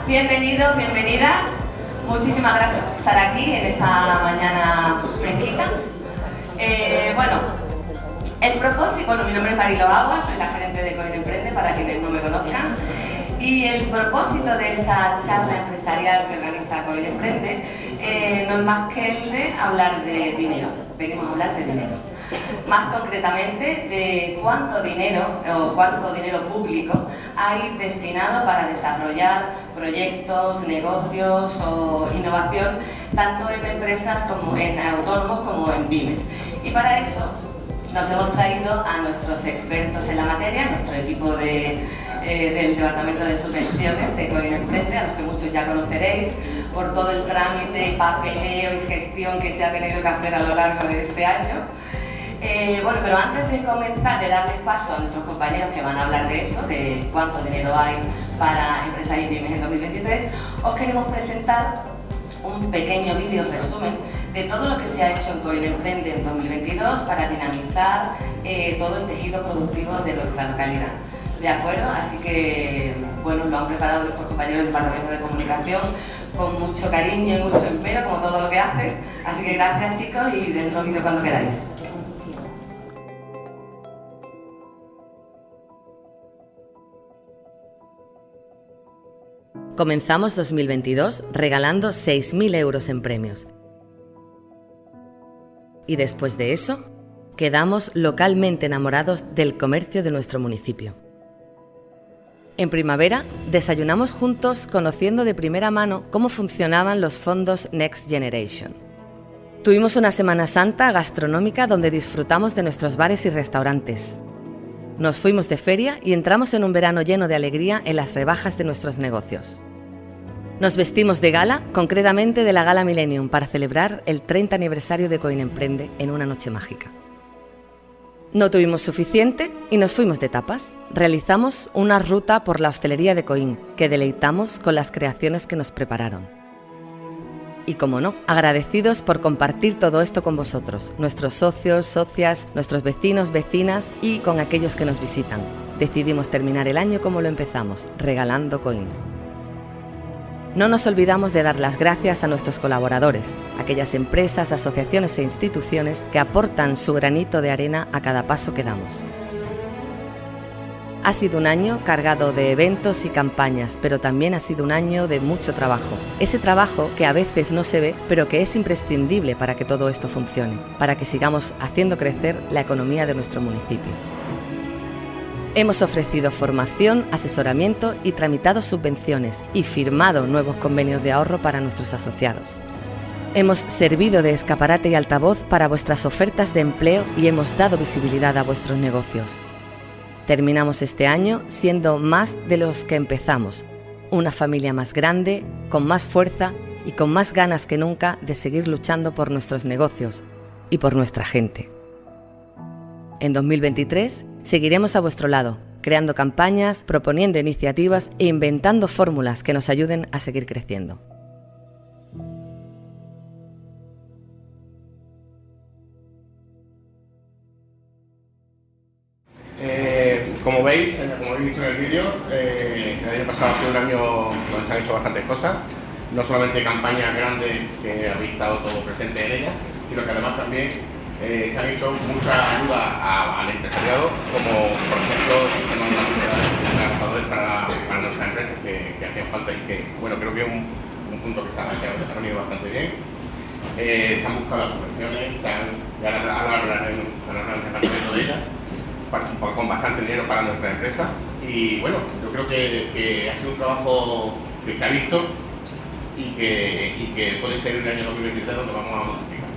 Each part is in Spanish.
Bienvenidos, bienvenidas. Muchísimas gracias por estar aquí en esta mañana fresquita. El propósito, mi nombre es Marilo Agua, soy la gerente de Coin Emprende, para quienes no me conozcan. Y el propósito de esta charla empresarial que organiza Coin Emprende no es más que el de hablar de dinero. Venimos a hablar de dinero. Más concretamente de cuánto dinero público hay destinado para desarrollar proyectos, negocios o innovación, tanto en empresas como en autónomos como en pymes. Y para eso nos hemos traído a nuestros expertos en la materia, nuestro equipo del Departamento de Subvenciones de Coin Emprende, a los que muchos ya conoceréis por todo el trámite, papeleo y gestión que se ha tenido que hacer a lo largo de este año. Pero antes de comenzar, de darles paso a nuestros compañeros que van a hablar de eso, de cuánto dinero hay para empresas y pymes en 2023, os queremos presentar un pequeño vídeo resumen de todo lo que se ha hecho en Coin Emprende en 2022 para dinamizar todo el tejido productivo de nuestra localidad. ¿De acuerdo? Así que, lo han preparado nuestros compañeros del Departamento de Comunicación con mucho cariño y mucho empeño, como todo lo que hacen. Así que gracias, chicos, y dentro vídeo cuando queráis. Comenzamos 2022 regalando 6.000 euros en premios. Y después de eso, quedamos localmente enamorados del comercio de nuestro municipio. En primavera, desayunamos juntos conociendo de primera mano cómo funcionaban los fondos Next Generation. Tuvimos una Semana Santa gastronómica donde disfrutamos de nuestros bares y restaurantes. Nos fuimos de feria y entramos en un verano lleno de alegría en las rebajas de nuestros negocios. Nos vestimos de gala, concretamente de la Gala Millennium, para celebrar el 30 aniversario de Coin Emprende en una noche mágica. No tuvimos suficiente y nos fuimos de tapas. Realizamos una ruta por la hostelería de Coin, que deleitamos con las creaciones que nos prepararon. Y como no, agradecidos por compartir todo esto con vosotros, nuestros socios, socias, nuestros vecinos, vecinas y con aquellos que nos visitan. Decidimos terminar el año como lo empezamos, regalando Coin. No nos olvidamos de dar las gracias a nuestros colaboradores, aquellas empresas, asociaciones e instituciones que aportan su granito de arena a cada paso que damos. Ha sido un año cargado de eventos y campañas, pero también ha sido un año de mucho trabajo. Ese trabajo que a veces no se ve, pero que es imprescindible para que todo esto funcione, para que sigamos haciendo crecer la economía de nuestro municipio. Hemos ofrecido formación, asesoramiento y tramitado subvenciones y firmado nuevos convenios de ahorro para nuestros asociados. Hemos servido de escaparate y altavoz para vuestras ofertas de empleo y hemos dado visibilidad a vuestros negocios. Terminamos este año siendo más de los que empezamos, una familia más grande, con más fuerza y con más ganas que nunca de seguir luchando por nuestros negocios y por nuestra gente. En 2023 seguiremos a vuestro lado, creando campañas, proponiendo iniciativas e inventando fórmulas que nos ayuden a seguir creciendo. Como veis, como habéis visto en el vídeo, el año pasado ha sido un año donde se han hecho bastantes cosas, no solamente campañas grandes que habéis estado todo presente en ellas, sino que además también se han hecho mucha ayuda al empresariado, como por ejemplo sistemas de trabajadores para nuestras empresas que hacían falta y que, creo que es un punto que se ha venido bastante bien. Se han buscado las subvenciones, ahora hablaré el departamento de ellas, con bastante dinero para nuestra empresa y yo creo que ha sido un trabajo que se ha visto y que puede ser el año 2023 donde vamos a multiplicar.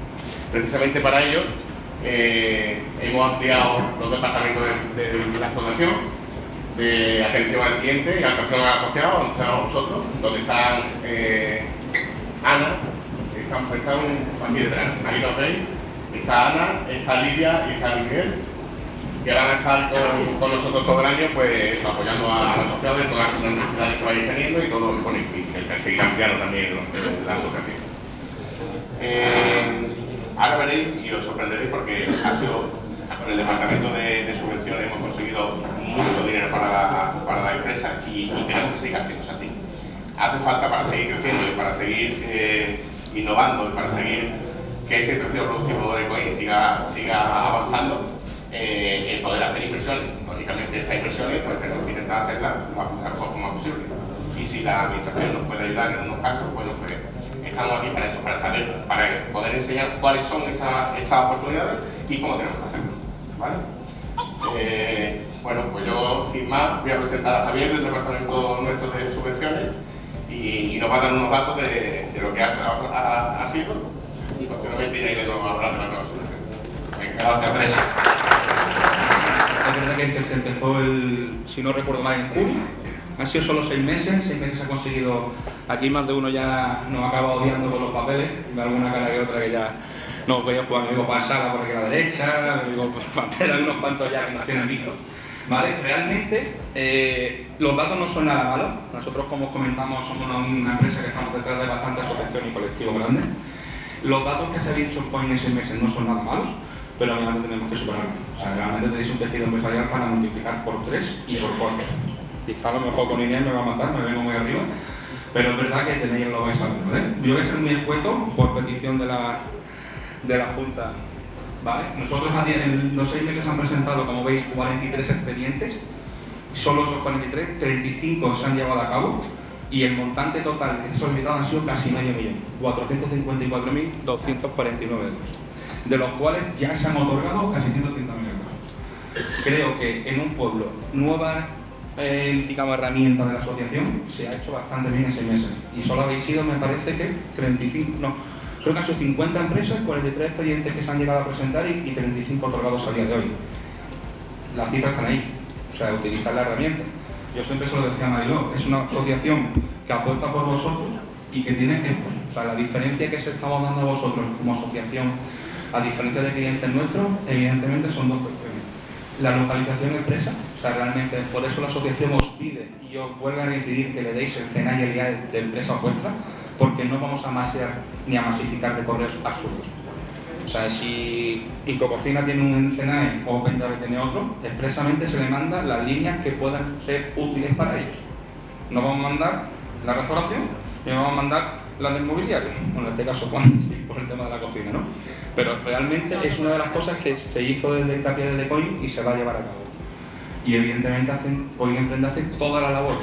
Precisamente para ello hemos ampliado los departamentos de la fundación, de atención al cliente y atención al asociado, donde estamos nosotros, donde están Ana, están aquí detrás, ahí nos veis, está Ana, está Lidia y está Miguel, que van a estar con nosotros todo el año, pues apoyando a los asociados en todas las necesidades que vais teniendo y todo, y el perseguir ampliando también la asociación. Ahora veréis y os sorprenderéis porque ha sido con el departamento de subvenciones hemos conseguido mucho dinero para la empresa y queremos que siga haciéndose así. hace falta para seguir creciendo y para seguir innovando y para seguir que ese tejido productivo de COIN siga avanzando, el poder hacer inversiones. Lógicamente esas inversiones pues tenemos que intentar hacerlas lo más forma posible. Y si la administración nos puede ayudar en unos casos, bueno, pues estamos aquí para eso, para saber, para poder enseñar cuáles son esas oportunidades y cómo tenemos que hacerlo, ¿vale? Bueno, pues yo, sin más, voy a presentar a Javier del Departamento nuestro de Subvenciones y nos va a dar unos datos de lo que ha sido y posteriormente ya iremos a hablar de las nuevas subvenciones. Gracias, Andrés. Es verdad que se empezó si no recuerdo mal, en junio. Han sido solo 6 meses se ha conseguido. Aquí más de uno ya nos acaba odiando con los papeles, de alguna cara que otra que ya no veía jugar. Me digo Juan Sala por aquí a la derecha, me digo papel, algunos cuantos ya que nos tienen visto. ¿Vale? Realmente los datos no son nada malos. Nosotros, como os comentamos, somos una empresa que estamos detrás de bastante asociación y colectivos grandes. Los datos que se han dicho en 6 meses no son nada malos, pero obviamente tenemos que superarlos. O sea, realmente tenéis un tejido empresarial para multiplicar por 3 y por 4. Quizá a lo mejor con Inés me va a matar, me vengo muy arriba, pero es verdad que tenéis lo vais a ver, ¿vale? Yo voy a ser muy escueto por petición de la Junta, ¿vale? Nosotros en los 6 meses han presentado, como veis, 43 expedientes, solo esos 43, 35 se han llevado a cabo y el montante total que se ha solicitado han sido casi medio millón, 454.249 euros, de los cuales ya se han otorgado casi 130.000 euros. Creo que en un pueblo nueva digamos, herramienta de la asociación se ha hecho bastante bien en 6 meses y solo habéis sido, me parece que 35, no, creo que han sido 50 empresas, 43 expedientes que se han llegado a presentar y 35 otorgados a día de hoy. Las cifras están ahí, o sea, utilizar la herramienta. Yo siempre se lo decía a Mariló, es una asociación que apuesta por vosotros y que tiene ejemplos. O sea, la diferencia que se estamos dando a vosotros como asociación, a diferencia de clientes nuestros, evidentemente son 2 cuestiones. La localización empresa, o sea, realmente por eso la asociación os pide y os vuelve a reincidir que le deis el CNA y el IAE de empresa vuestra, porque no vamos a masear ni a masificar de correos absurdos. O sea, si Icococina tiene un CNAE o OpenJave tiene otro, expresamente se le manda las líneas que puedan ser útiles para ellos. No vamos a mandar la restauración, ni vamos a mandar la del mobiliario, en este caso Juan, sí, por el tema de la cocina, ¿no? Pero realmente es una de las cosas que se hizo desde el CAPIA de COIN y se va a llevar a cabo. Y evidentemente COIN Emprende hace toda la labor,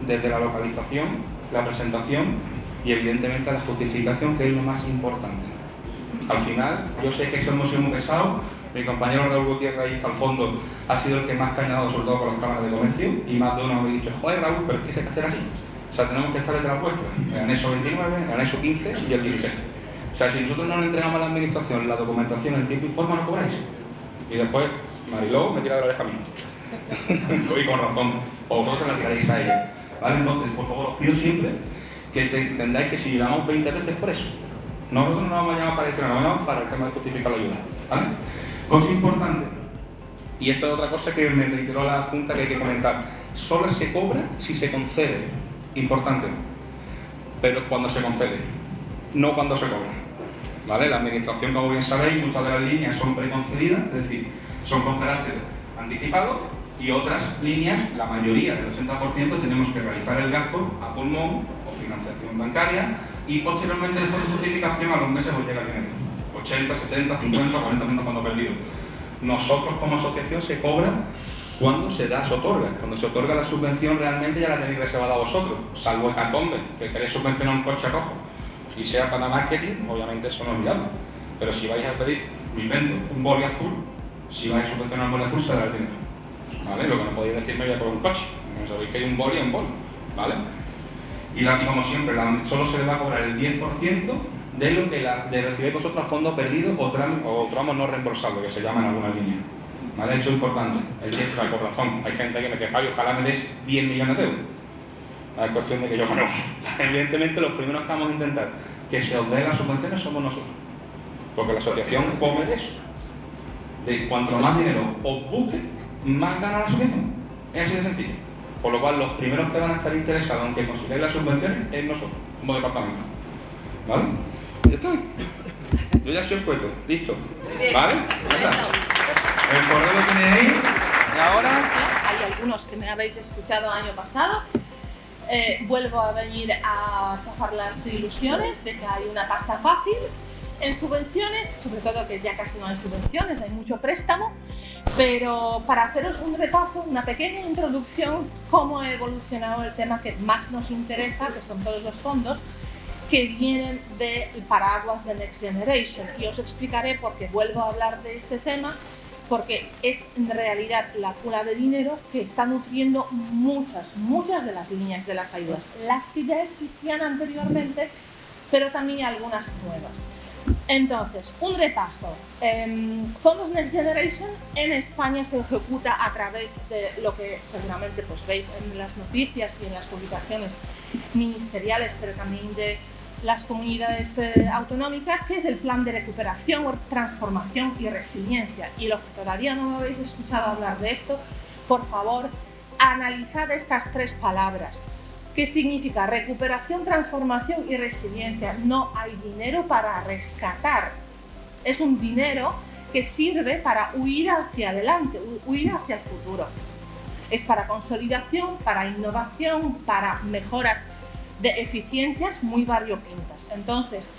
desde la localización, la presentación y evidentemente la justificación, que es lo más importante. Al final, yo sé que eso hemos sido muy pesados, mi compañero Raúl Gutiérrez ahí está al fondo, ha sido el que más cañado, sobre todo con las cámaras de comercio, y más de uno me ha dicho, joder Raúl, pero es que se hay que hacer así. O sea, tenemos que estar detrás vuestra, el anexo 29, el anexo 15 y el 16. O sea, si nosotros no le entregamos a la administración la documentación en tiempo y forma, no cobráis. Y después, Mariló me tira de la oreja a mí. Y con razón, o vosotros se la tiraréis a ella. ¿Vale? Entonces, por favor, os pido siempre que entendáis que si llamamos 20 veces por eso, nosotros no nos vamos a llamar para adicionar, nos vamos para el tema de justificar la ayuda. ¿Vale? Cosa importante, y esto es otra cosa que me reiteró la Junta que hay que comentar, solo se cobra si se concede. Importante, pero cuando se concede, no cuando se cobra. ¿Vale? La administración, como bien sabéis, muchas de las líneas son preconcedidas, es decir, son con carácter anticipado, y otras líneas, la mayoría, el 80%, tenemos que realizar el gasto a pulmón o financiación bancaria y posteriormente, después de justificación, a los meses os llega el dinero. 80, 70, 50, 40% fondo perdido. Nosotros como asociación se cobra cuando se otorga. Cuando se otorga la subvención realmente ya la tenéis reservada a vosotros, salvo hecatombe, que queréis subvencionar un coche rojo. Si sea para marketing, obviamente eso no es viable. Pero si vais a pedir, me invento, un boli azul, si vais a subvencionar un boli azul, se dará el dinero. ¿Vale? Lo que no podéis decirme voy a por un coche. No sabéis que hay un boli y un boli. ¿Vale? Y como siempre, solo se le va a cobrar el 10% de lo que de recibir vosotros fondo perdido o tramo no reembolsable, que se llama en alguna línea. ¿Vale? Eso es importante. Por razón, hay gente que me dice, Javi, ojalá me des 10 millones de euros. Es cuestión de que yo no. Evidentemente, los primeros que vamos a intentar que se os den las subvenciones somos nosotros. Porque la asociación come de eso. De cuanto más dinero os busque, más gana la asociación. Es así de sencillo. Por lo cual, los primeros que van a estar interesados en que consigáis las subvenciones es nosotros, como departamento. ¿Vale? Ya está. Yo ya soy el cueto. Listo. ¿Vale? Ya está. El correo lo tenéis ahí. Y ahora... Hay algunos que me habéis escuchado año pasado. vuelvo a venir a chafar las ilusiones de que hay una pasta fácil en subvenciones, sobre todo que ya casi no hay subvenciones, hay mucho préstamo, pero para haceros un repaso, una pequeña introducción, cómo ha evolucionado el tema que más nos interesa, que son todos los fondos que vienen del paraguas de Next Generation. Y os explicaré por qué vuelvo a hablar de este tema, porque es en realidad la cuna de dinero que está nutriendo muchas de las líneas de las ayudas, las que ya existían anteriormente, pero también algunas nuevas. Entonces, un repaso. Fondos Next Generation en España se ejecuta a través de lo que seguramente pues, veis en las noticias y en las publicaciones ministeriales, pero también de las comunidades autonómicas, que es el Plan de Recuperación, Transformación y Resiliencia. Y los que todavía no me habéis escuchado hablar de esto, por favor, analizad estas tres palabras. ¿Qué significa recuperación, transformación y resiliencia? No hay dinero para rescatar. Es un dinero que sirve para huir hacia adelante, huir hacia el futuro. Es para consolidación, para innovación, para mejoras de eficiencias muy variopintas. Entonces,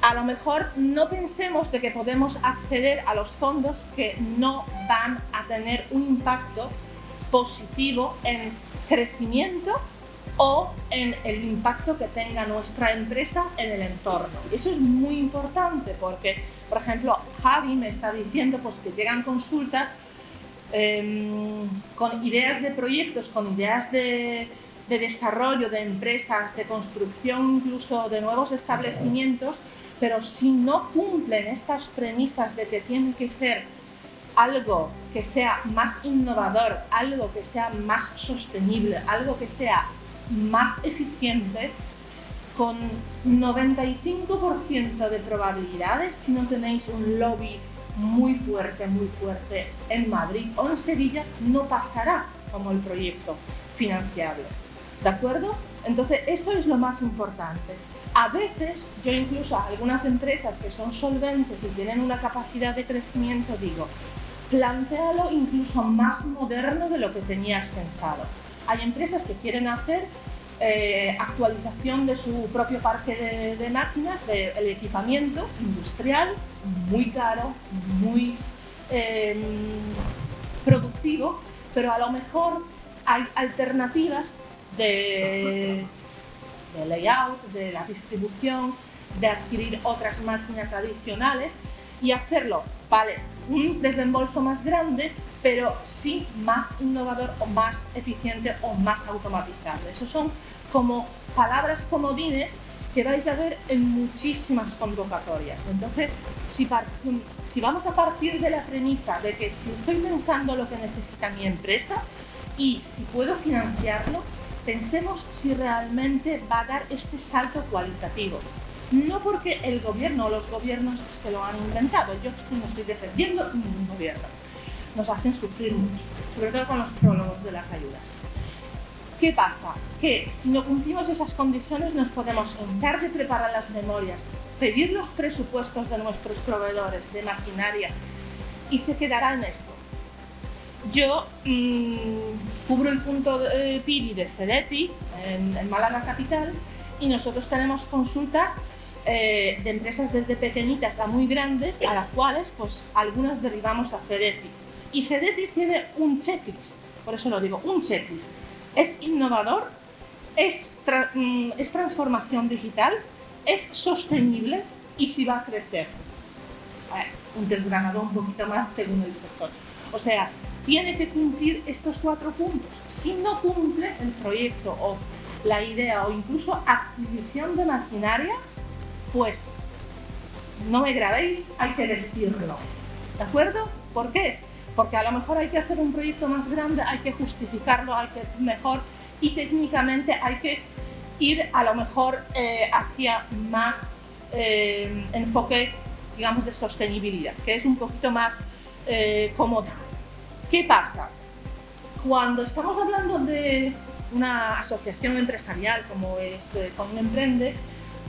a lo mejor no pensemos de que podemos acceder a los fondos que no van a tener un impacto positivo en crecimiento o en el impacto que tenga nuestra empresa en el entorno. Eso es muy importante porque, por ejemplo, Javi me está diciendo pues, que llegan consultas con ideas de proyectos, con ideas de desarrollo de empresas, de construcción incluso de nuevos establecimientos, pero si no cumplen estas premisas de que tiene que ser algo que sea más innovador, algo que sea más sostenible, algo que sea más eficiente, con 95% de probabilidades, si no tenéis un lobby muy fuerte en Madrid o en Sevilla, no pasará como el proyecto financiable. ¿De acuerdo? Entonces, eso es lo más importante. A veces, yo incluso a algunas empresas que son solventes y tienen una capacidad de crecimiento, digo, plantéalo incluso más moderno de lo que tenías pensado. Hay empresas que quieren hacer actualización de su propio parque de máquinas, del equipamiento industrial, muy caro, muy productivo, pero a lo mejor hay alternativas de layout, de la distribución, de adquirir otras máquinas adicionales y hacerlo, vale, un desembolso más grande, pero sí más innovador o más eficiente o más automatizable. Esos son como palabras comodines que vais a ver en muchísimas convocatorias. Entonces, si vamos a partir de la premisa de que si estoy pensando lo que necesita mi empresa y si puedo financiarlo, pensemos si realmente va a dar este salto cualitativo. No porque el gobierno o los gobiernos se lo han inventado, yo no estoy defendiendo ningún gobierno. Nos hacen sufrir mucho, sobre todo con los prólogos de las ayudas. ¿Qué pasa? Que si no cumplimos esas condiciones nos podemos hinchar de preparar las memorias, pedir los presupuestos de nuestros proveedores de maquinaria y se quedará en esto. Yo cubro el punto PIRI de Sedeti en Málaga Capital y nosotros tenemos consultas de empresas desde pequeñitas a muy grandes, a las cuales pues algunas derivamos a Sedeti. Y Sedeti tiene un checklist, por eso lo digo, un checklist. Es innovador, es transformación digital, es sostenible y si va a crecer. Un desgranado un poquito más según el sector. O sea, tiene que cumplir estos 4 puntos. Si no cumple el proyecto o la idea o incluso adquisición de maquinaria, pues no me grabéis, hay que vestirlo. ¿De acuerdo? ¿Por qué? Porque a lo mejor hay que hacer un proyecto más grande, hay que justificarlo, hay que mejor y técnicamente hay que ir a lo mejor hacia más enfoque, digamos, de sostenibilidad, que es un poquito más cómodo. ¿Qué pasa? Cuando estamos hablando de una asociación empresarial como es Coinemprende,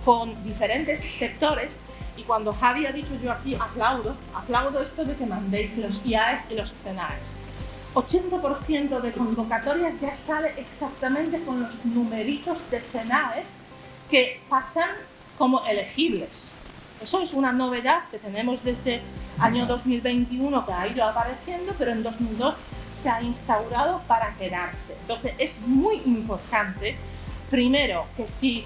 con diferentes sectores, y cuando Javi ha dicho yo aquí aplaudo esto de que mandéis los IAES y los CENAES. 80% de convocatorias ya sale exactamente con los numeritos de CENAES que pasan como elegibles. Eso es una novedad que tenemos desde año 2021 que ha ido apareciendo, pero en 2002 se ha instaurado para quedarse. Entonces es muy importante, primero, que si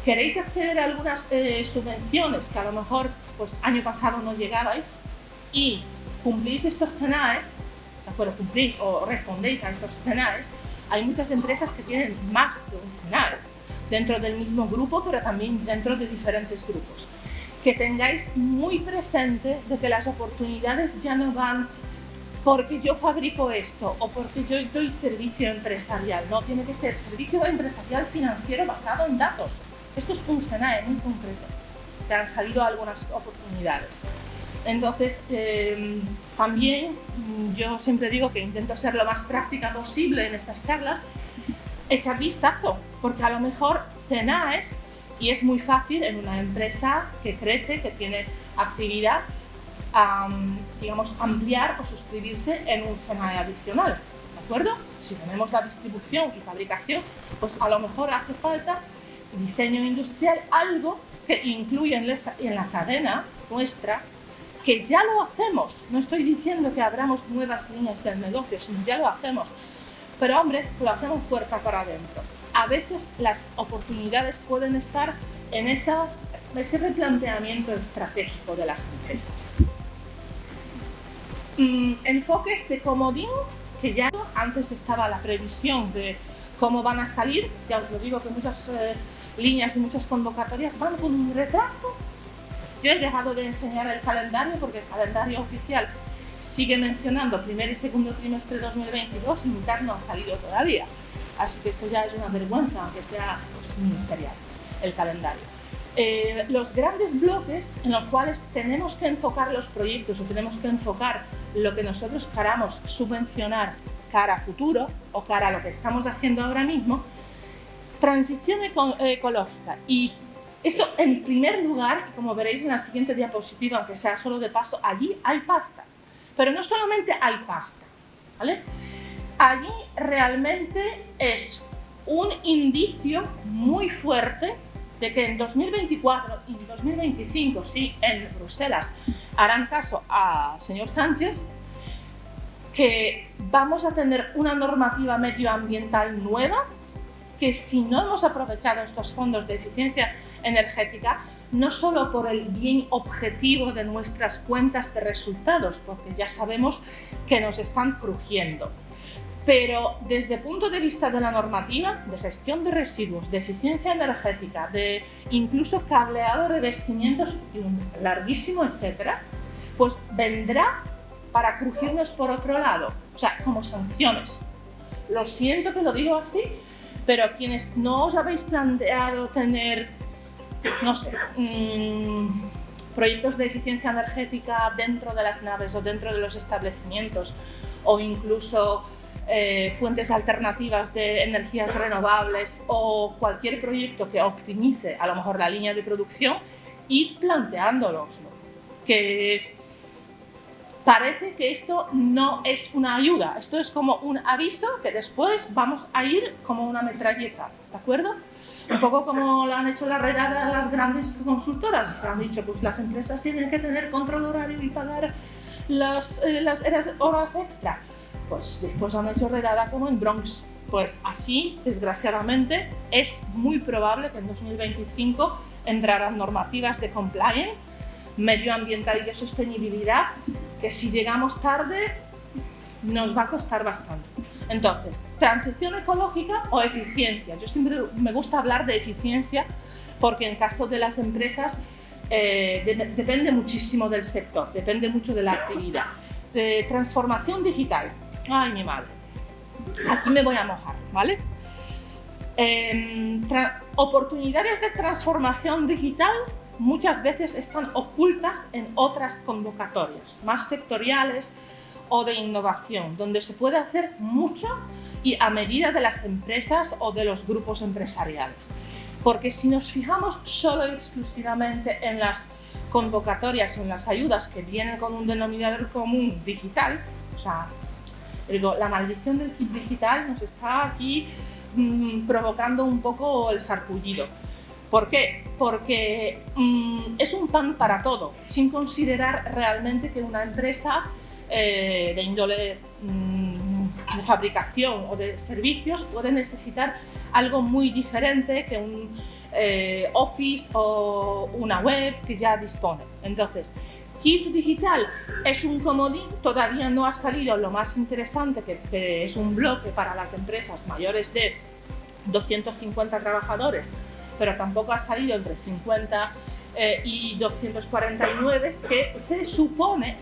queréis acceder a algunas subvenciones que a lo mejor pues año pasado no llegabais y cumplís estos CENAES, ¿de acuerdo? Cumplís o respondéis a estos CENAES, hay muchas empresas que tienen más de un CENAE dentro del mismo grupo, pero también dentro de diferentes grupos. Que tengáis muy presente de que las oportunidades ya no van porque yo fabrico esto o porque yo doy servicio empresarial, no, tiene que ser servicio empresarial financiero basado en datos. Esto es un CENAE muy concreto, que han salido algunas oportunidades. Entonces, también yo siempre digo que intento ser lo más práctica posible en estas charlas, echar vistazo, porque a lo mejor CENAES, y es muy fácil en una empresa que crece, que tiene actividad, digamos, ampliar o suscribirse en un CENAE adicional, ¿de acuerdo? Si tenemos la distribución y fabricación, pues a lo mejor hace falta diseño industrial, algo que incluya en la cadena nuestra, que ya lo hacemos. No estoy diciendo que abramos nuevas líneas del negocio, sino ya lo hacemos. Pero hombre, lo hacemos puerta para adentro. A veces las oportunidades pueden estar en ese replanteamiento estratégico de las empresas. Enfoques de comodín, que ya antes estaba la previsión de cómo van a salir. Ya os lo digo que muchas líneas y muchas convocatorias van con un retraso. Yo he dejado de enseñar el calendario porque el calendario oficial sigue mencionando primer y segundo trimestre de 2022 y mitad no ha salido todavía. Así que esto ya es una vergüenza, aunque sea pues, ministerial, el calendario. Los grandes bloques en los cuales tenemos que enfocar los proyectos o tenemos que enfocar lo que nosotros queramos subvencionar cara a futuro o cara a lo que estamos haciendo ahora mismo, transición ecológica. Y esto en primer lugar, como veréis en la siguiente diapositiva, aunque sea solo de paso, allí hay pasta. Pero no solamente hay pasta, ¿vale? Allí realmente es un indicio muy fuerte de que en 2024 y en 2025, si en Bruselas harán caso al señor Sánchez, que vamos a tener una normativa medioambiental nueva, que si no hemos aprovechado estos fondos de eficiencia energética, no solo por el bien objetivo de nuestras cuentas de resultados, porque ya sabemos que nos están crujiendo, pero desde el punto de vista de la normativa, de gestión de residuos, de eficiencia energética, de incluso cableado, revestimientos y un larguísimo etcétera, pues vendrá para crujirnos por otro lado, o sea, como sanciones. Lo siento que lo digo así, pero quienes no os habéis planteado tener, no sé, proyectos de eficiencia energética dentro de las naves o dentro de los establecimientos, o incluso fuentes alternativas de energías renovables o cualquier proyecto que optimice a lo mejor la línea de producción, id planteándonoslo, que parece que esto no es una ayuda, esto es como un aviso que después vamos a ir como una metralleta, ¿de acuerdo? Un poco como lo han hecho la redada las grandes consultoras, se han dicho pues las empresas tienen que tener control horario y pagar las horas extra. Pues después han hecho redada como en Bronx. Pues así, desgraciadamente, es muy probable que en 2025 entrarán normativas de compliance, medioambiental y de sostenibilidad, que si llegamos tarde nos va a costar bastante. Entonces, transición ecológica o eficiencia. Yo siempre me gusta hablar de eficiencia porque en caso de las empresas depende muchísimo del sector, depende mucho de la actividad. Transformación digital. Ay, mi madre. Aquí me voy a mojar, ¿vale? Oportunidades de transformación digital muchas veces están ocultas en otras convocatorias, más sectoriales o de innovación, donde se puede hacer mucho y a medida de las empresas o de los grupos empresariales. Porque si nos fijamos solo y exclusivamente en las convocatorias o en las ayudas que vienen con un denominador común digital, o sea, Digo, la maldición del kit digital nos está aquí provocando un poco el sarpullido. ¿Por qué? Porque es un pan para todo, sin considerar realmente que una empresa de índole de fabricación o de servicios puede necesitar algo muy diferente que un Office o una web que ya dispone. Entonces, kit digital es un comodín, todavía no ha salido lo más interesante, que es un bloque para las empresas mayores de 250 trabajadores, pero tampoco ha salido entre 50 y 249, que se supone,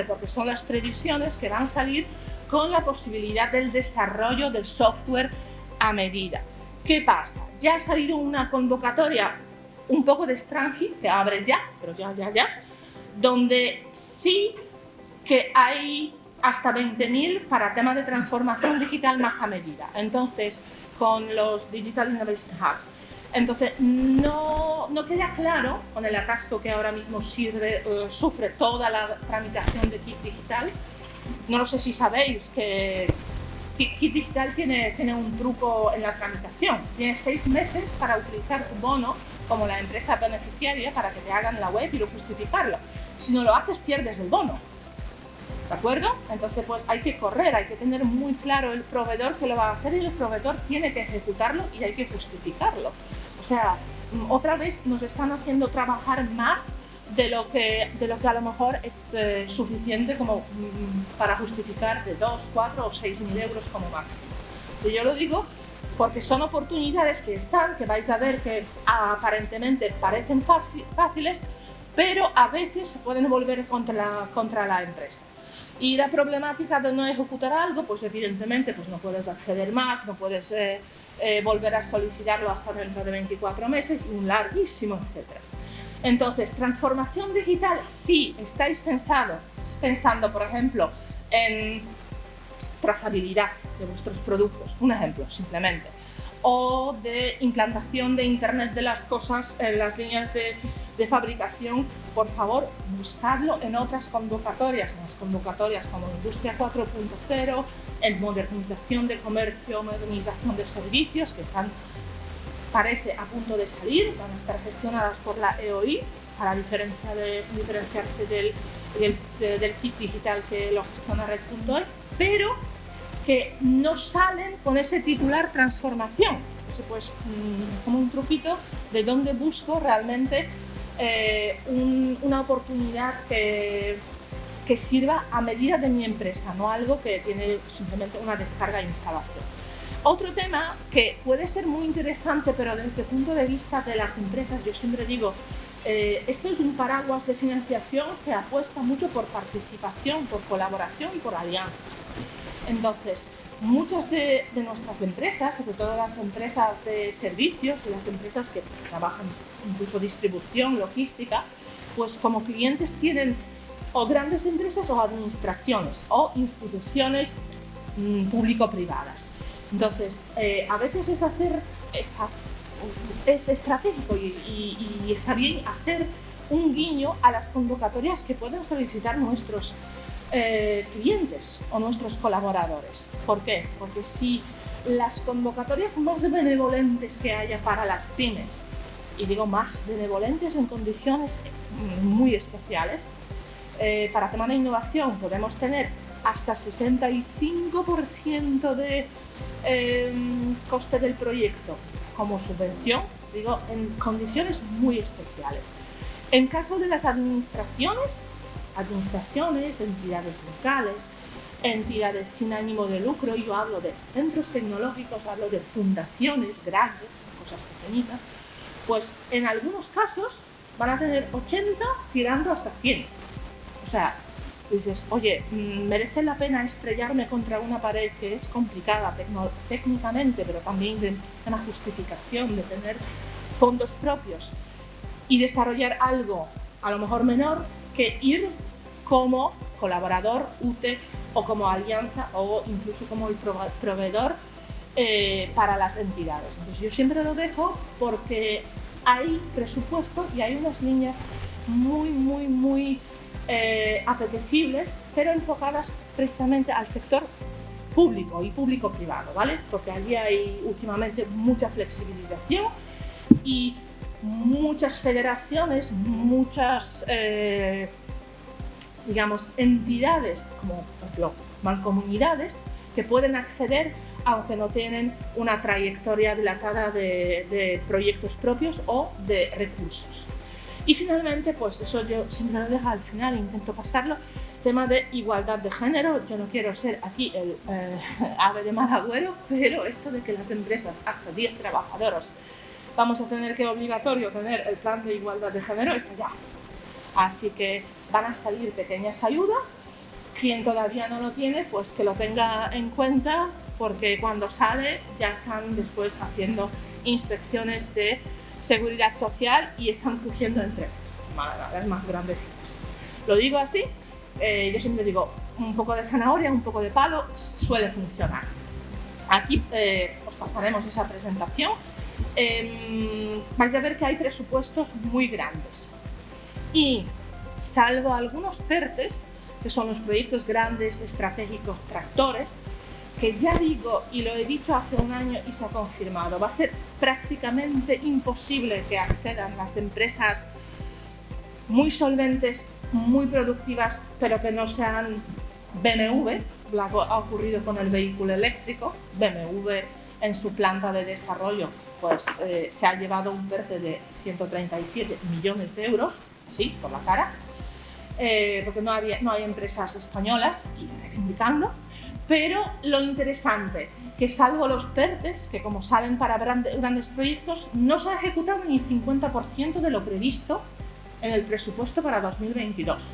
porque son las previsiones, que van a salir con la posibilidad del desarrollo del software a medida. ¿Qué pasa? Ya ha salido una convocatoria un poco de Strange, que abre ya, pero ya, donde sí que hay hasta 20.000 para temas de transformación digital más a medida. Entonces, con los Digital Innovation Hubs. Entonces, no queda claro, con el atasco que ahora mismo sufre toda la tramitación de kit digital. No sé si sabéis que kit digital tiene un truco en la tramitación. Tienes 6 meses para utilizar tu bono como la empresa beneficiaria para que te hagan la web y justificarlo. Si no lo haces, pierdes el bono. ¿De acuerdo? Entonces, pues hay que correr, hay que tener muy claro el proveedor que lo va a hacer, y el proveedor tiene que ejecutarlo y hay que justificarlo. O sea, otra vez nos están haciendo trabajar más de lo que a lo mejor es suficiente como para justificar de 2, 4 o 6.000 euros como máximo. Y yo lo digo porque son oportunidades que están, que vais a ver que aparentemente parecen fáciles, pero a veces se pueden volver contra la empresa. Y la problemática de no ejecutar algo, pues evidentemente pues no puedes acceder más, no puedes volver a solicitarlo hasta dentro de 24 meses y un larguísimo etcétera. Entonces, transformación digital, si estáis pensando, por ejemplo, en trazabilidad de vuestros productos, un ejemplo simplemente, o de implantación de Internet de las cosas en las líneas de fabricación, por favor, buscadlo en otras convocatorias, en las convocatorias como Industria 4.0, en modernización de comercio, modernización de servicios, que están, parece, a punto de salir, van a estar gestionadas por la EOI, para diferenciarse del kit digital que lo gestiona Red.es, pero que no salen con ese titular transformación. Entonces, pues, como un truquito de dónde busco realmente una oportunidad que sirva a medida de mi empresa, no algo que tiene simplemente una descarga e instalación. Otro tema que puede ser muy interesante, pero desde el punto de vista de las empresas, yo siempre digo, esto es un paraguas de financiación que apuesta mucho por participación, por colaboración y por alianzas. Entonces, muchas de nuestras empresas, sobre todo las empresas de servicios y las empresas que trabajan incluso distribución, logística, pues como clientes tienen o grandes empresas o administraciones o instituciones público-privadas. Entonces, a veces es estratégico y está bien hacer un guiño a las convocatorias que pueden solicitar nuestros clientes o nuestros colaboradores. ¿Por qué? Porque si las convocatorias más benevolentes que haya para las pymes, y digo más benevolentes en condiciones muy especiales, para tema de innovación podemos tener hasta 65% de coste del proyecto como subvención, digo, en condiciones muy especiales. En caso de las administraciones, entidades locales, entidades sin ánimo de lucro, yo hablo de centros tecnológicos, hablo de fundaciones grandes, cosas pequeñitas, pues en algunos casos van a tener 80 tirando hasta 100. O sea, dices, oye, merece la pena estrellarme contra una pared que es complicada técnicamente, pero también de una justificación, de tener fondos propios y desarrollar algo a lo mejor menor, que ir como colaborador UTE o como alianza o incluso como el proveedor para las entidades. Entonces yo siempre lo dejo porque hay presupuesto y hay unas líneas muy apetecibles, pero enfocadas precisamente al sector público y público-privado, ¿vale? Porque allí hay últimamente mucha flexibilización y muchas federaciones, muchas, digamos, entidades, como por ejemplo mancomunidades, que pueden acceder aunque no tienen una trayectoria dilatada de proyectos propios o de recursos. Y finalmente, pues eso yo siempre lo dejo al final, intento pasarlo, tema de igualdad de género. Yo no quiero ser aquí el ave de mal agüero, pero esto de que las empresas hasta 10 trabajadores vamos a tener que obligatorio tener el plan de igualdad de género está ya. Así que van a salir pequeñas ayudas. Quien todavía no lo tiene, pues que lo tenga en cuenta, porque cuando sale ya están después haciendo inspecciones de seguridad social y están cogiendo empresas, las más grandecitas. Lo digo así, yo siempre digo, un poco de zanahoria, un poco de palo, suele funcionar. Aquí os pasaremos esa presentación. Vais a ver que hay presupuestos muy grandes y salvo algunos PERTEs, que son los proyectos grandes, estratégicos, tractores, que ya digo, y lo he dicho hace un año y se ha confirmado, va a ser prácticamente imposible que accedan las empresas muy solventes, muy productivas, pero que no sean BMW. Ha ocurrido con el vehículo eléctrico. BMW en su planta de desarrollo pues, se ha llevado un PERTE de 137 millones de euros, así, por la cara, porque no hay empresas españolas aquí reivindicando. Pero lo interesante, que salvo los PERTEs, que como salen para grandes proyectos, no se ha ejecutado ni el 50% de lo previsto en el presupuesto para 2022.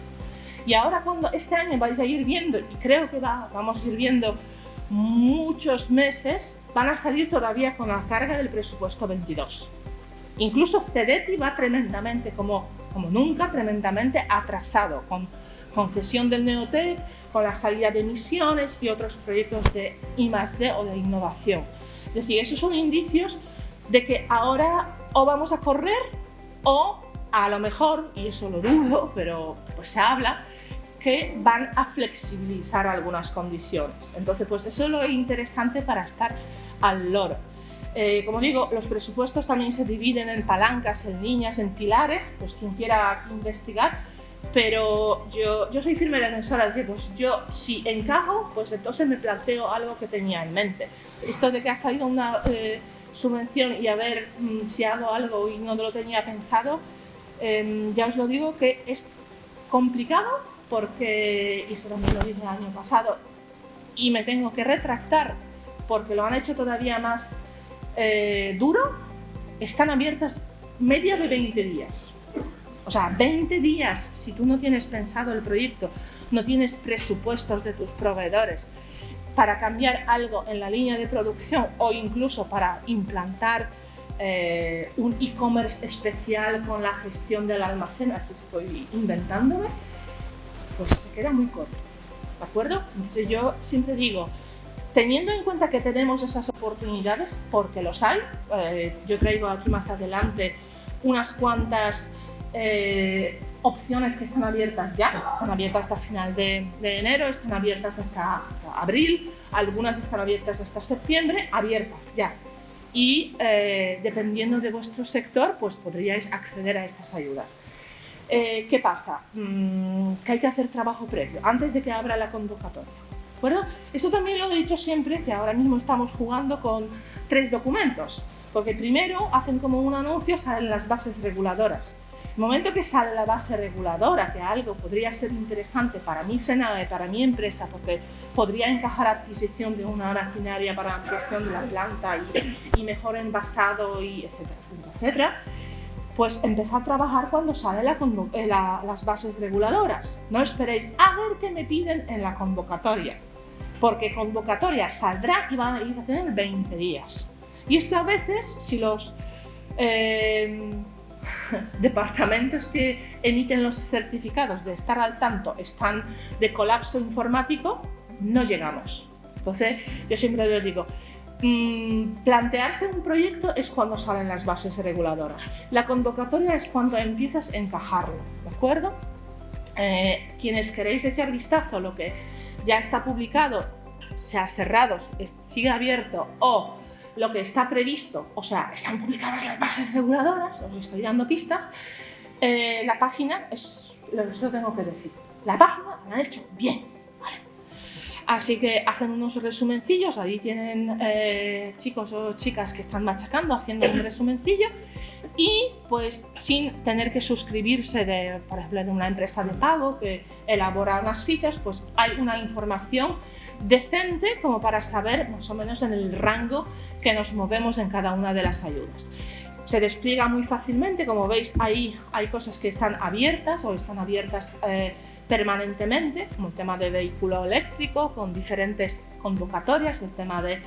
Y ahora cuando este año vais a ir viendo, y creo que vamos a ir viendo muchos meses, van a salir todavía con la carga del presupuesto 22. Incluso CEDETI va tremendamente, como nunca, tremendamente atrasado, con concesión del Neotec, con la salida de emisiones y otros proyectos de I+D o de innovación. Es decir, esos son indicios de que ahora o vamos a correr o a lo mejor, y eso lo dudo, pero pues se habla, que van a flexibilizar algunas condiciones. Entonces, pues eso es lo interesante para estar al loro. Como digo, los presupuestos también se dividen en palancas, en líneas, en pilares, pues quien quiera investigar, pero yo soy firme defensora de decir, pues yo si encajo, pues entonces me planteo algo que tenía en mente. Esto de que ha salido una subvención y a ver si hago algo y no lo tenía pensado, ya os lo digo que es complicado porque, y eso también lo dije el año pasado, y me tengo que retractar porque lo han hecho todavía más duro, están abiertas media de 20 días. O sea, 20 días, si tú no tienes pensado el proyecto, no tienes presupuestos de tus proveedores para cambiar algo en la línea de producción o incluso para implantar un e-commerce especial con la gestión del almacén, aquí estoy inventándome, pues se queda muy corto, ¿de acuerdo? Entonces yo siempre digo, teniendo en cuenta que tenemos esas oportunidades, porque los hay, yo traigo aquí más adelante unas cuantas opciones que están abiertas ya, están abiertas hasta final de enero, están abiertas hasta abril, algunas están abiertas hasta septiembre, abiertas ya. Y dependiendo de vuestro sector, pues podríais acceder a estas ayudas. ¿Qué pasa? Que hay que hacer trabajo previo, antes de que abra la convocatoria. ¿De acuerdo? Eso también lo he dicho siempre, que ahora mismo estamos jugando con 3 documentos, porque primero hacen como un anuncio, salen las bases reguladoras. El momento que sale la base reguladora, que algo podría ser interesante para mi SENAE, para mi empresa, porque podría encajar adquisición de una maquinaria para ampliación de la planta y mejor envasado, y etcétera, etcétera, etcétera, pues empezar a trabajar cuando salen las bases reguladoras. No esperéis a ver qué me piden en la convocatoria, porque convocatoria saldrá y van a ir a tener 20 días. Y esto a veces, si los departamentos que emiten los certificados de estar al tanto están de colapso informático, no llegamos. Entonces, yo siempre les digo, plantearse un proyecto es cuando salen las bases reguladoras. La convocatoria es cuando empiezas a encajarlo, ¿de acuerdo? Quienes queréis echar vistazo a lo que ya está publicado, se ha cerrado, sigue abierto o lo que está previsto, o sea, están publicadas las bases reguladoras, os estoy dando pistas, la página, es lo que solo tengo que decir, la página la han hecho bien, ¿vale? Así que hacen unos resumencillos, ahí tienen chicos o chicas que están machacando, haciendo un resumencillo y pues sin tener que suscribirse, por ejemplo, de una empresa de pago que elabora unas fichas, pues hay una información decente como para saber más o menos en el rango que nos movemos en cada una de las ayudas. Se despliega muy fácilmente, como veis ahí hay cosas que están abiertas o están abiertas permanentemente, como el tema de vehículo eléctrico con diferentes convocatorias, el tema de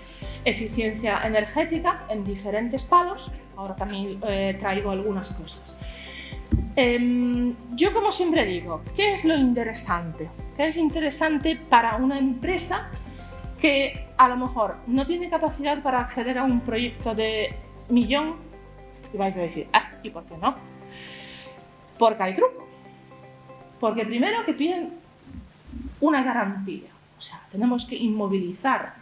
eficiencia energética en diferentes palos. Ahora también traigo algunas cosas. Yo como siempre digo, ¿qué es lo interesante? ¿Qué es interesante para una empresa que a lo mejor no tiene capacidad para acceder a un proyecto de 1 millón? Y vais a decir, ¿y por qué no? Porque hay truco. Porque primero que piden una garantía, o sea, tenemos que inmovilizar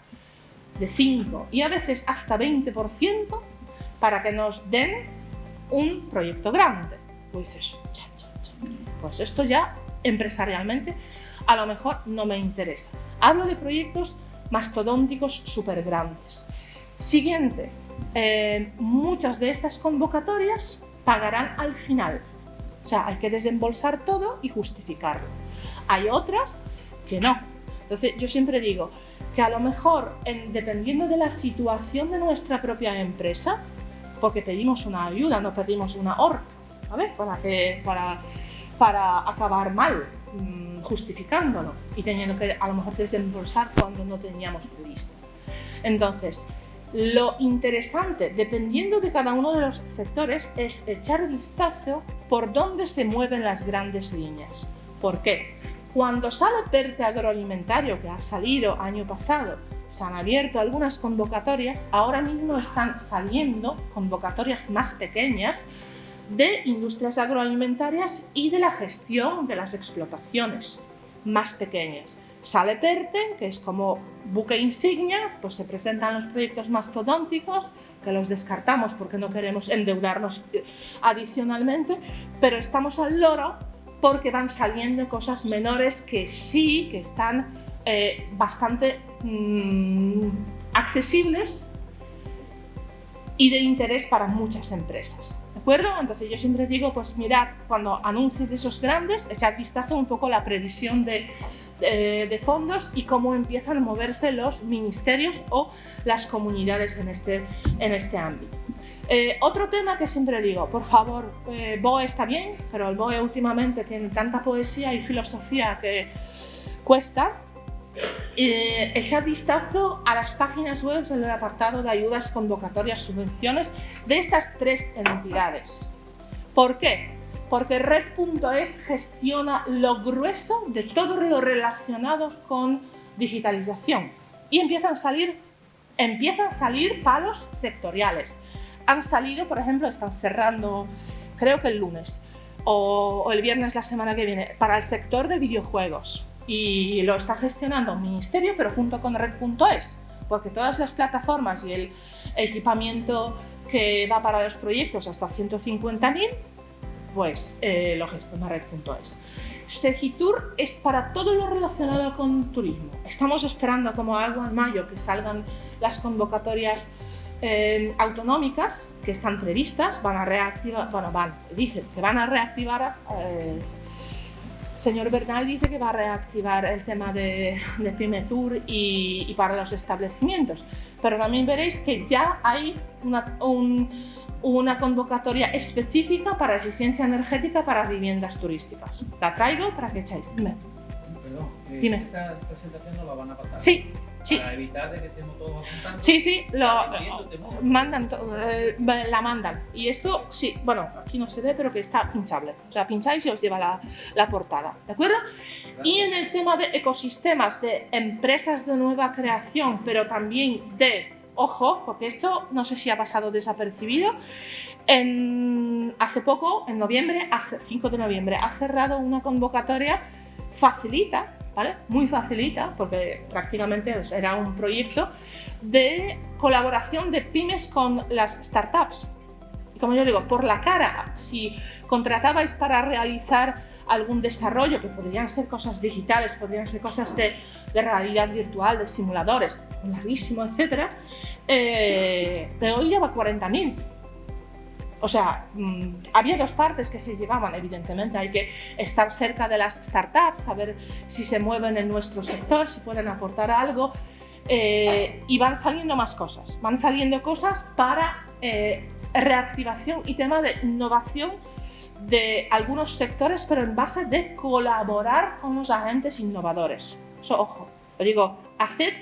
de 5 y a veces hasta 20% para que nos den un proyecto grande. Pues eso, pues esto ya empresarialmente a lo mejor no me interesa. Hablo de proyectos mastodónticos súper grandes. Siguiente, muchas de estas convocatorias pagarán al final. O sea, hay que desembolsar todo y justificarlo. Hay otras que no. Entonces, yo siempre digo que a lo mejor, dependiendo de la situación de nuestra propia empresa, porque pedimos una ayuda, no pedimos una horca, ¿vale? Para acabar mal, justificándolo y teniendo que a lo mejor desembolsar cuando no teníamos previsto. Entonces, lo interesante, dependiendo de cada uno de los sectores, es echar vistazo por dónde se mueven las grandes líneas. ¿Por qué? Cuando sale PERTE agroalimentario, que ha salido año pasado, se han abierto algunas convocatorias, ahora mismo están saliendo convocatorias más pequeñas de industrias agroalimentarias y de la gestión de las explotaciones más pequeñas. Sale PERTE, que es como buque insignia, pues se presentan los proyectos mastodónticos, que los descartamos porque no queremos endeudarnos adicionalmente, pero estamos al loro porque van saliendo cosas menores que sí, que están bastante accesibles y de interés para muchas empresas. ¿De acuerdo? Entonces yo siempre digo, pues mirad, cuando anuncies de esos grandes, echad vistazo un poco la previsión de fondos y cómo empiezan a moverse los ministerios o las comunidades en este ámbito. Otro tema que siempre digo, por favor, BOE está bien, pero el BOE últimamente tiene tanta poesía y filosofía que cuesta. Echad vistazo a las páginas web en el apartado de ayudas, convocatorias, subvenciones de estas 3 entidades. ¿Por qué? Porque Red.es gestiona lo grueso de todo lo relacionado con digitalización y empiezan a salir palos sectoriales. Han salido, por ejemplo, están cerrando, creo que el lunes o el viernes la semana que viene, para el sector de videojuegos. Y lo está gestionando un ministerio, pero junto con Red.es, porque todas las plataformas y el equipamiento que va para los proyectos hasta 150.000, pues lo gestiona Red.es. Segitur es para todo lo relacionado con turismo. Estamos esperando como algo en mayo que salgan las convocatorias autonómicas que están previstas, van a reactivar, dicen que van a reactivar. Señor Bernal dice que va a reactivar el tema de PymeTour y para los establecimientos, pero también veréis que ya hay una convocatoria específica para eficiencia energética para viviendas turísticas. La traigo para que echáis. Dime. Perdón, Dime. ¿Esta presentación no la van a pasar? Sí. Sí. Para evitar de que estemos todos apuntando. Sí, la mandan. Y esto, sí, bueno, aquí no se ve, pero que está pinchable. O sea, pincháis y os lleva la portada, ¿de acuerdo? Gracias. Y en el tema de ecosistemas, de empresas de nueva creación, pero también de, ojo, porque esto no sé si ha pasado desapercibido, hace poco, en noviembre, 5 de noviembre, ha cerrado una convocatoria Facilita, ¿vale? Muy facilita, porque prácticamente era un proyecto de colaboración de pymes con las startups. Y como yo digo, por la cara, si contratabais para realizar algún desarrollo, que podrían ser cosas digitales, podrían ser cosas de realidad virtual, de simuladores, larguísimo, etc., pero hoy lleva 40.000. O sea, había dos partes que se llevaban, evidentemente. Hay que estar cerca de las startups, saber si se mueven en nuestro sector, si pueden aportar algo. Y van saliendo más cosas. Van saliendo cosas para reactivación y tema de innovación de algunos sectores, pero en base de colaborar con los agentes innovadores. Eso, ojo, lo digo, haced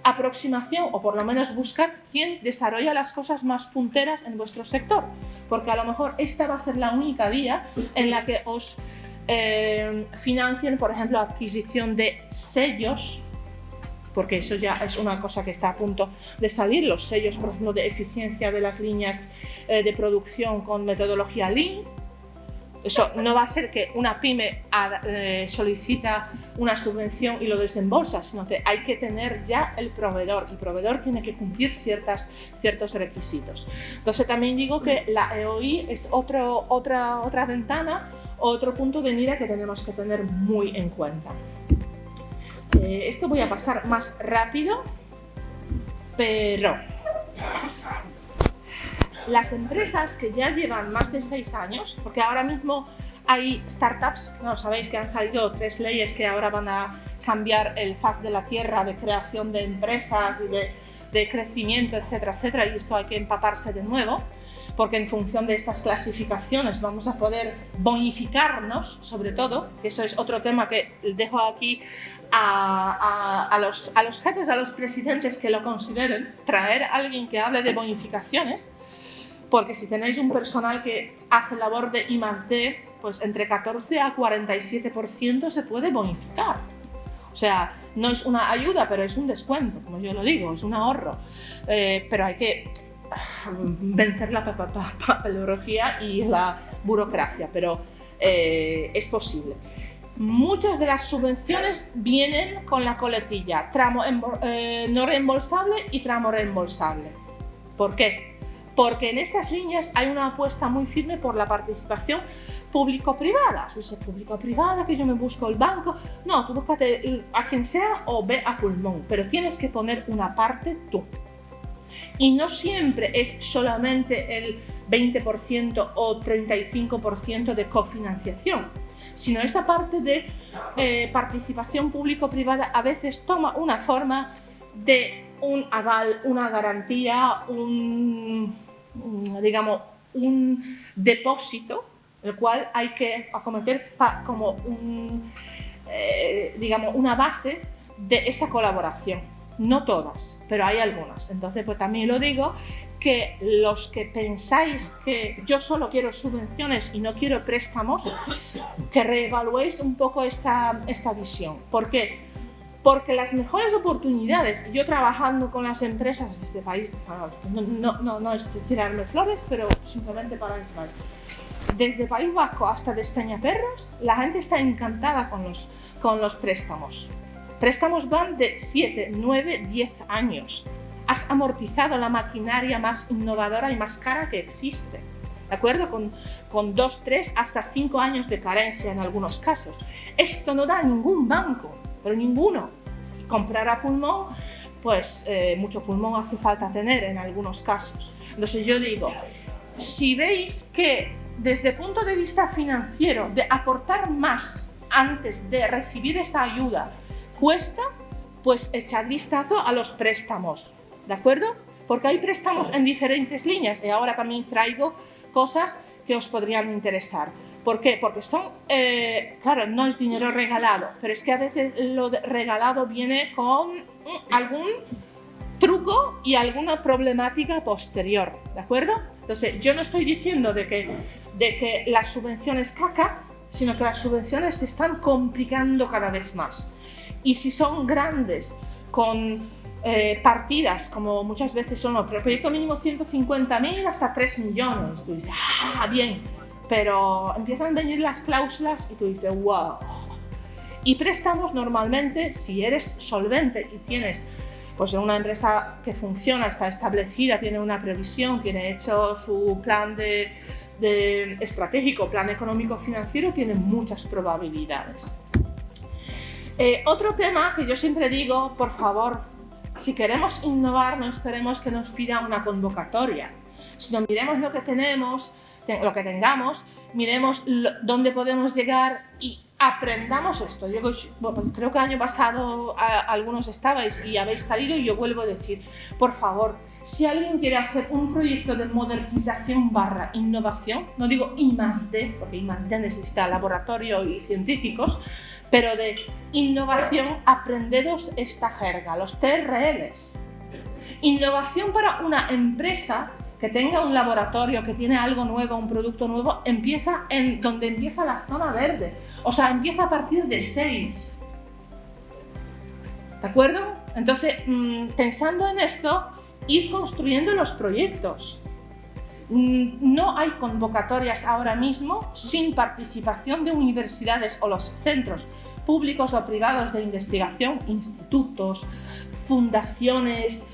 aproximación o por lo menos buscar quién desarrolla las cosas más punteras en vuestro sector, porque a lo mejor esta va a ser la única vía en la que os financien, por ejemplo, adquisición de sellos, porque eso ya es una cosa que está a punto de salir, los sellos, por ejemplo, de eficiencia de las líneas de producción con metodología Lean. Eso no va a ser que una pyme solicita una subvención y lo desembolsa, sino que hay que tener ya el proveedor. El proveedor tiene que cumplir ciertos requisitos. Entonces también digo que la EOI es otra ventana, otro punto de mira que tenemos que tener muy en cuenta. Esto voy a pasar más rápido, pero las empresas que ya llevan más de 6 años, porque ahora mismo hay startups, no sabéis que han salido 3 leyes que ahora van a cambiar el faz de la tierra de creación de empresas y de crecimiento, etcétera, etcétera, y esto hay que empaparse de nuevo, porque en función de estas clasificaciones vamos a poder bonificarnos, sobre todo, que eso es otro tema que dejo aquí a los jefes, a los presidentes que lo consideren, traer a alguien que hable de bonificaciones, porque si tenéis un personal que hace labor de I+D, pues entre 14 a 47% se puede bonificar. O sea, no es una ayuda, pero es un descuento, como yo lo digo, es un ahorro. Pero hay que vencer la papelología y la burocracia, pero es posible. Muchas de las subvenciones vienen con la coletilla tramo no reembolsable y tramo reembolsable. ¿Por qué? Porque en estas líneas hay una apuesta muy firme por la participación público-privada. Dice público-privada, que yo me busco el banco. No, tú búscate a quien sea o ve a pulmón, pero tienes que poner una parte tú. Y no siempre es solamente el 20% o 35% de cofinanciación, sino esa parte de participación público-privada a veces toma una forma de un aval, una garantía, un depósito, el cual hay que acometer como una base de esa colaboración. No todas, pero hay algunas. Entonces, pues también lo digo, que los que pensáis que yo solo quiero subvenciones y no quiero préstamos, que reevaluéis un poco esta visión. ¿Por qué? Porque las mejores oportunidades, yo trabajando con las empresas desde país, no es tirarme flores, pero simplemente para enseñar. Desde País Vasco hasta Despeñaperros, la gente está encantada con los préstamos. Préstamos van de 7, 9, 10 años. Has amortizado la maquinaria más innovadora y más cara que existe, ¿de acuerdo? Con 2, 3, hasta 5 años de carencia en algunos casos. Esto no da ningún banco, pero ninguno. Y comprar a pulmón, pues mucho pulmón hace falta tener en algunos casos. Entonces yo digo, si veis que desde el punto de vista financiero, de aportar más antes de recibir esa ayuda, cuesta, pues echar vistazo a los préstamos, ¿de acuerdo? Porque hay préstamos en diferentes líneas y ahora también traigo cosas que os podrían interesar. ¿Por qué? Porque son, claro, no es dinero regalado, pero es que a veces lo regalado viene con algún truco y alguna problemática posterior, ¿de acuerdo? Entonces, yo no estoy diciendo de que las subvenciones caca, sino que las subvenciones se están complicando cada vez más. Y si son grandes, con partidas, como muchas veces son los proyectos mínimo 150.000 hasta 3 millones, tú dices, bien, pero empiezan a venir las cláusulas y tú dices, wow. Y préstamos normalmente, si eres solvente y tienes pues una empresa que funciona, está establecida, tiene una previsión, tiene hecho su plan de estratégico, plan económico financiero, tiene muchas probabilidades. Otro tema que yo siempre digo, por favor, si queremos innovar, no esperemos que nos pidan una convocatoria, sino miremos lo que tenemos, lo que tengamos, miremos dónde podemos llegar y aprendamos esto. Yo creo que el año pasado algunos estabais y habéis salido, y yo vuelvo a decir, por favor, si alguien quiere hacer un proyecto de modernización / innovación, no digo I+D, porque I+D necesita laboratorio y científicos, pero de innovación, aprenderos esta jerga, los TRLs. Innovación para una empresa que tenga un laboratorio, que tiene algo nuevo, un producto nuevo, empieza en donde empieza la zona verde. O sea, empieza a partir de 6. ¿De acuerdo? Entonces, pensando en esto, ir construyendo los proyectos. No hay convocatorias ahora mismo sin participación de universidades o los centros públicos o privados de investigación, institutos, fundaciones,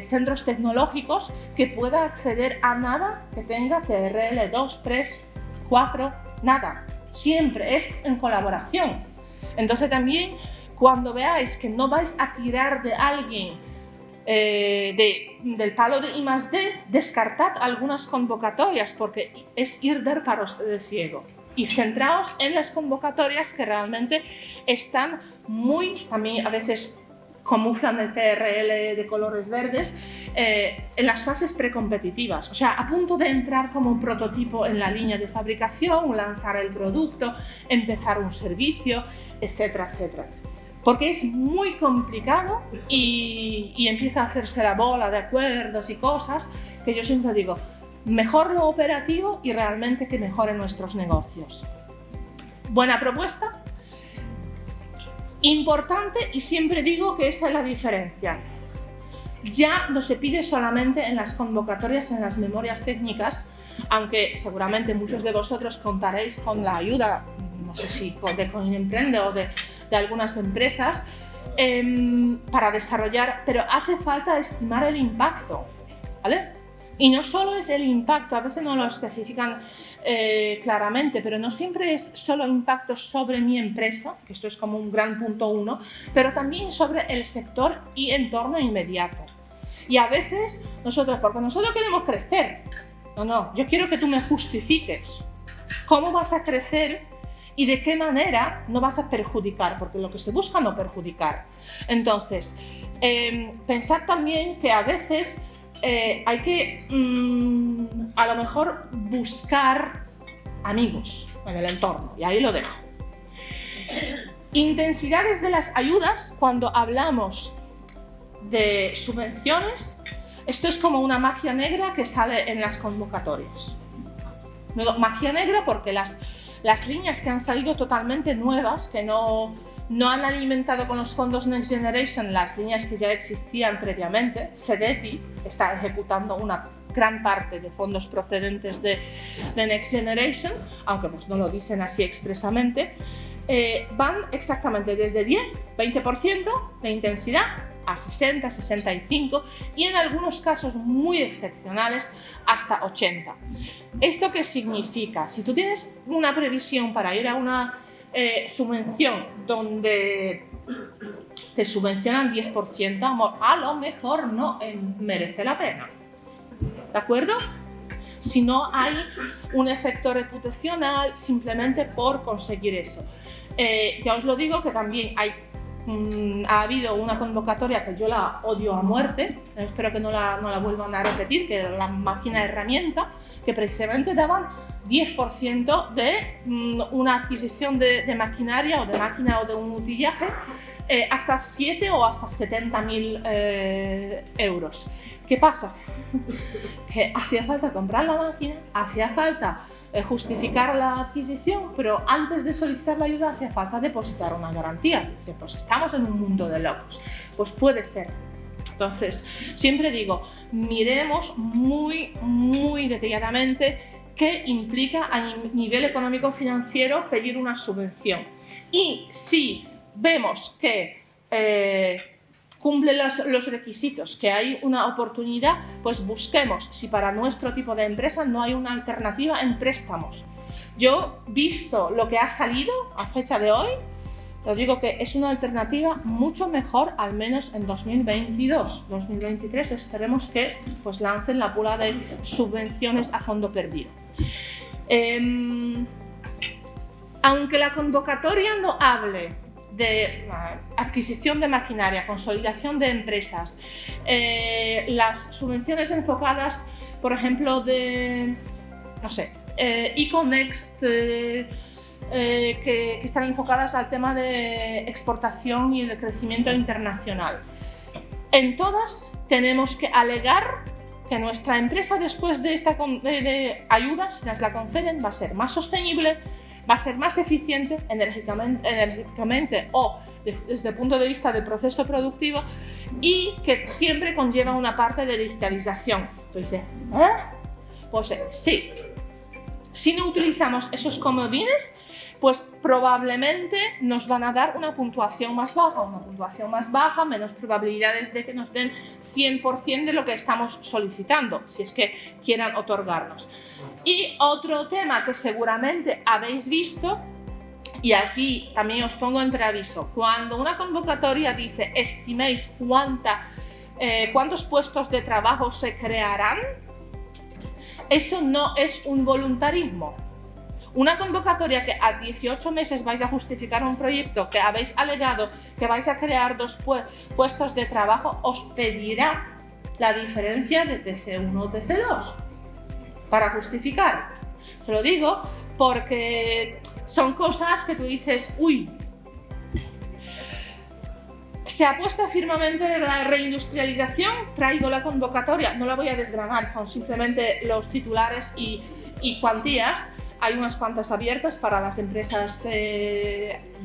centros tecnológicos, que pueda acceder a nada que tenga TRL 2, 3, 4, nada. Siempre es en colaboración. Entonces también, cuando veáis que no vais a tirar de alguien del palo de I+D, descartad algunas convocatorias, porque es ir de paros de ciego. Y centraos en las convocatorias que realmente están también a veces camuflan el TRL de colores verdes, en las fases precompetitivas, o sea, a punto de entrar como un prototipo en la línea de fabricación, lanzar el producto, empezar un servicio, etcétera, etcétera. Porque es muy complicado y empieza a hacerse la bola de acuerdos y cosas que yo siempre digo, mejor lo operativo y realmente que mejoren nuestros negocios. Buena propuesta. Importante, y siempre digo que esa es la diferencia. Ya no se pide solamente en las convocatorias, en las memorias técnicas, aunque seguramente muchos de vosotros contaréis con la ayuda, no sé si de Coinemprende o de algunas empresas, para desarrollar, pero hace falta estimar el impacto, ¿vale? Y no solo es el impacto, a veces no lo especifican claramente, pero no siempre es solo impacto sobre mi empresa, que esto es como un gran punto 1, pero también sobre el sector y entorno inmediato. Y a veces porque nosotros queremos crecer, no, yo quiero que tú me justifiques cómo vas a crecer y de qué manera no vas a perjudicar, porque lo que se busca no perjudicar. Entonces, pensad también que a veces hay que a lo mejor buscar amigos en el entorno, y ahí lo dejo. Intensidades de las ayudas, cuando hablamos de subvenciones, esto es como una magia negra que sale en las convocatorias. Magia negra porque las líneas que han salido totalmente nuevas, que no han alimentado con los fondos Next Generation las líneas que ya existían previamente. SEDETI está ejecutando una gran parte de fondos procedentes de Next Generation, aunque pues no lo dicen así expresamente, van exactamente desde 10-20% de intensidad a 60, 65 y en algunos casos muy excepcionales hasta 80. ¿Esto qué significa? Si tú tienes una previsión para ir a una subvención donde te subvencionan 10%, a lo mejor no merece la pena. ¿De acuerdo? Si no hay un efecto reputacional simplemente por conseguir eso. Ya os lo digo que también ha habido una convocatoria que yo la odio a muerte, espero que no la vuelvan a repetir, que era la máquina herramienta, que precisamente daban 10% de una adquisición de maquinaria o de máquina o de un utillaje hasta 7 o hasta 70.000 euros. ¿Qué pasa? Que hacía falta comprar la máquina, hacía falta justificar la adquisición, pero antes de solicitar la ayuda hacía falta depositar una garantía. Pues estamos en un mundo de locos. Pues puede ser. Entonces, siempre digo, miremos muy, muy detalladamente qué implica a nivel económico-financiero pedir una subvención. y si vemos que cumple los requisitos, que hay una oportunidad, pues busquemos si para nuestro tipo de empresa no hay una alternativa en préstamos. Yo, visto lo que ha salido a fecha de hoy, os digo que es una alternativa mucho mejor, al menos en 2022. 2023 esperemos que pues, lancen la pula de subvenciones a fondo perdido. Aunque la convocatoria no hable de adquisición de maquinaria, consolidación de empresas, las subvenciones enfocadas, por ejemplo, de, no sé, Econext, que están enfocadas al tema de exportación y de crecimiento internacional. En todas tenemos que alegar que nuestra empresa, después de esta ayudas, si las la conceden, va a ser más sostenible, va a ser más eficiente enérgicamente o desde el punto de vista del proceso productivo, y que siempre conlleva una parte de digitalización. Entonces, pues sí. Si no utilizamos esos comodines, pues probablemente nos van a dar una puntuación más baja, menos probabilidades de que nos den 100% de lo que estamos solicitando, si es que quieran otorgarnos. Y otro tema que seguramente habéis visto, y aquí también os pongo en preaviso, cuando una convocatoria dice estiméis cuántos puestos de trabajo se crearán, eso no es un voluntarismo. Una convocatoria que a 18 meses vais a justificar un proyecto que habéis alegado que vais a crear 2 puestos de trabajo, os pedirá la diferencia de TC1 o TC2 para justificar. Se lo digo porque son cosas que tú dices, uy, se apuesta firmemente en la reindustrialización, traigo la convocatoria, no la voy a desgranar, son simplemente los titulares y cuantías. Hay unas cuantas abiertas para las empresas,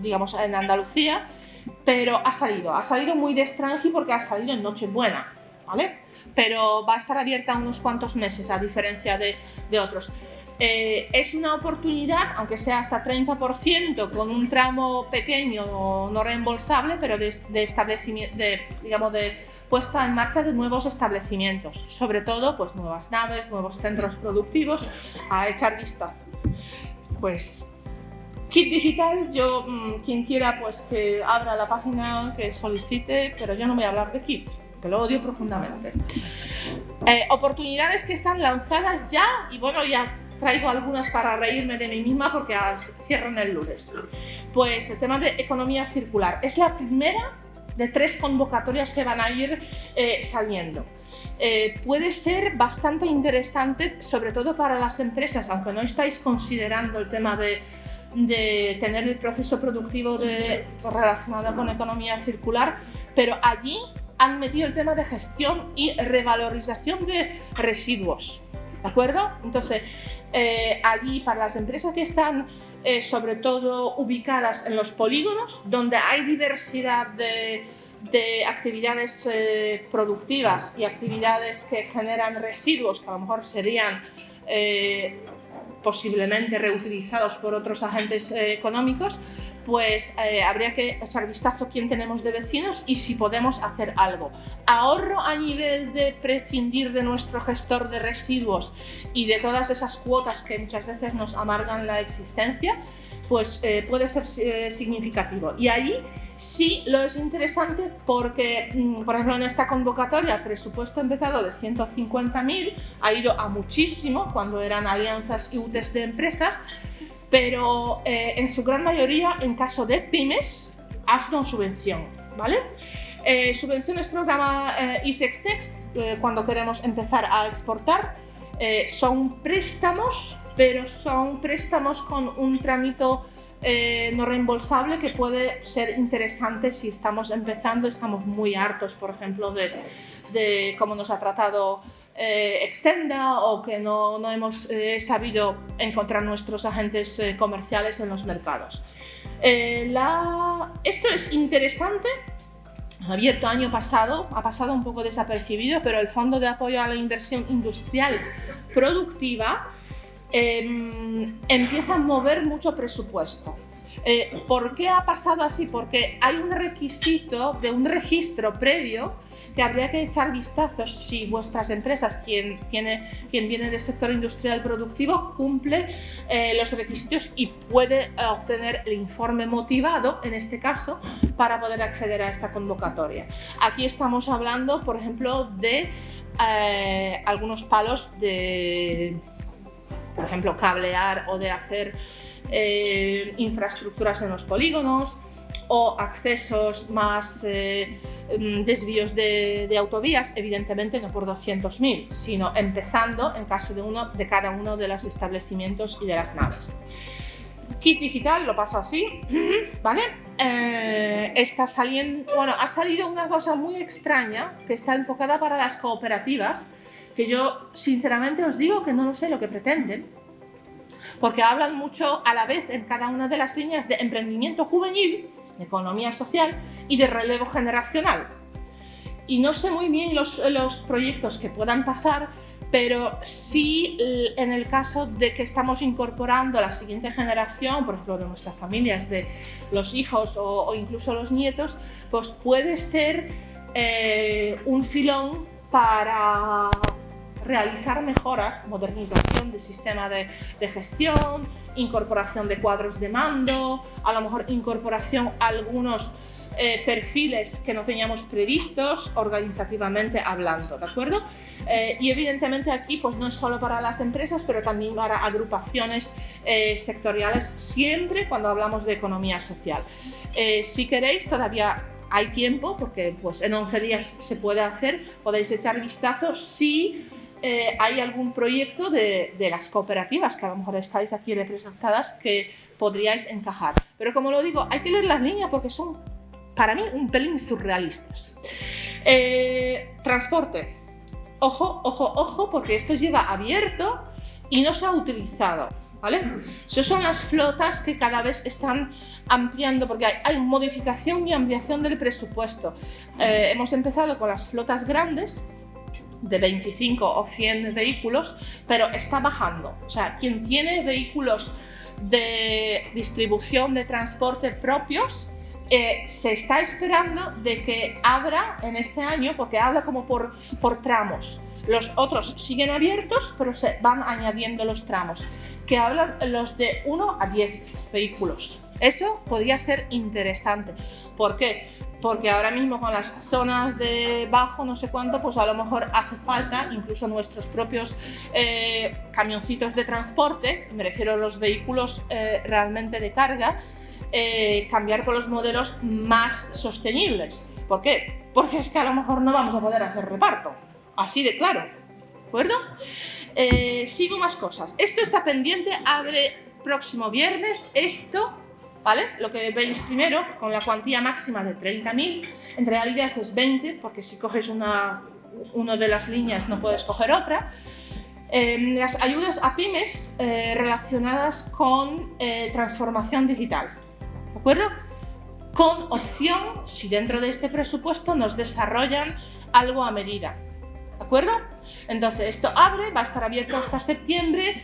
digamos, en Andalucía, pero ha salido muy de extranji porque ha salido en Nochebuena, ¿vale? Pero va a estar abierta unos cuantos meses, a diferencia de otros. Es una oportunidad, aunque sea hasta 30%, con un tramo pequeño no reembolsable, pero de establecimiento, digamos, de puesta en marcha de nuevos establecimientos, sobre todo pues nuevas naves, nuevos centros productivos, a echar vistazo. Pues Kit Digital, yo quien quiera pues que abra la página, que solicite, pero yo no voy a hablar de Kit, que lo odio profundamente. Oportunidades que están lanzadas ya, y bueno, ya traigo algunas para reírme de mí misma porque cierran el lunes. Pues el tema de economía circular es la primera de 3 convocatorias que van a ir saliendo. Puede ser bastante interesante, sobre todo para las empresas, aunque no estáis considerando el tema de tener el proceso productivo relacionado con economía circular, pero allí han metido el tema de gestión y revalorización de residuos, ¿de acuerdo? Entonces, allí para las empresas que están sobre todo ubicadas en los polígonos, donde hay diversidad de actividades productivas y actividades que generan residuos que a lo mejor serían posiblemente reutilizados por otros agentes económicos, pues habría que echar vistazo quién tenemos de vecinos y si podemos hacer algo. Ahorro a nivel de prescindir de nuestro gestor de residuos y de todas esas cuotas que muchas veces nos amargan la existencia, pues puede ser significativo. Y allí sí lo es interesante porque, por ejemplo, en esta convocatoria el presupuesto empezado de 150.000 ha ido a muchísimo cuando eran alianzas y UTEs de empresas, pero en su gran mayoría, en caso de pymes, ha sido en subvención, ¿vale? Subvenciones programa ICEX Next, cuando queremos empezar a exportar, son préstamos, pero son préstamos con un trámite no reembolsable que puede ser interesante si estamos empezando, estamos muy hartos, por ejemplo, de cómo nos ha tratado Extenda, o que no hemos sabido encontrar nuestros agentes comerciales en los mercados. Esto es interesante. Abierto año pasado, ha pasado un poco desapercibido, pero el Fondo de Apoyo a la Inversión Industrial Productiva empieza a mover mucho presupuesto. ¿Por qué ha pasado así? Porque hay un requisito de un registro previo que habría que echar vistazos si vuestras empresas, quien viene del sector industrial productivo, cumple los requisitos y puede obtener el informe motivado, en este caso, para poder acceder a esta convocatoria. Aquí estamos hablando, por ejemplo, de algunos palos de, por ejemplo, cablear o de hacer infraestructuras en los polígonos, o accesos más desvíos de autovías, evidentemente no por 200.000, sino empezando en caso de cada uno de los establecimientos y de las naves. Kit digital, lo paso así, ¿vale? Ha salido una cosa muy extraña que está enfocada para las cooperativas, que yo sinceramente os digo que no lo sé lo que pretenden, porque hablan mucho a la vez en cada una de las líneas de emprendimiento juvenil, de economía social y de relevo generacional. Y no sé muy bien los proyectos que puedan pasar, pero sí en el caso de que estamos incorporando a la siguiente generación, por ejemplo de nuestras familias, de los hijos o incluso los nietos, pues puede ser un filón para realizar mejoras, modernización del sistema de gestión, incorporación de cuadros de mando, a lo mejor incorporación a algunos perfiles que no teníamos previstos organizativamente hablando, ¿de acuerdo? Y evidentemente aquí pues no es solo para las empresas, pero también para agrupaciones sectoriales, siempre cuando hablamos de economía social. Si queréis, todavía hay tiempo, porque pues en 11 días se puede hacer, podéis echar vistazo si hay algún proyecto de las cooperativas que a lo mejor estáis aquí representadas que podríais encajar. Pero como lo digo, hay que leer las líneas porque son para mí un pelín surrealistas. Transporte. Ojo, ojo, ojo, porque esto lleva abierto y no se ha utilizado, ¿vale? Esas son las flotas que cada vez están ampliando, porque hay modificación y ampliación del presupuesto. Hemos empezado con las flotas grandes, de 25 o 100 vehículos, pero está bajando. O sea, quien tiene vehículos de distribución de transporte propios, se está esperando de que abra en este año, porque habla como por tramos. Los otros siguen abiertos, pero se van añadiendo los tramos, que hablan los de 1 a 10 vehículos. Eso podría ser interesante. ¿Por qué? Porque ahora mismo con las zonas de bajo no sé cuánto, pues a lo mejor hace falta incluso nuestros propios camioncitos de transporte, me refiero a los vehículos realmente de carga, cambiar por los modelos más sostenibles. ¿Por qué? Porque es que a lo mejor no vamos a poder hacer reparto, así de claro, ¿de acuerdo? Sigo más cosas. Esto está pendiente, abre próximo viernes, esto, ¿vale? Lo que veis primero, con la cuantía máxima de 30.000, en realidad es 20, porque si coges una de las líneas no puedes coger otra. Las ayudas a pymes relacionadas con transformación digital, ¿de acuerdo? Con opción, si dentro de este presupuesto nos desarrollan algo a medida, ¿de acuerdo? Entonces esto abre, va a estar abierto hasta septiembre.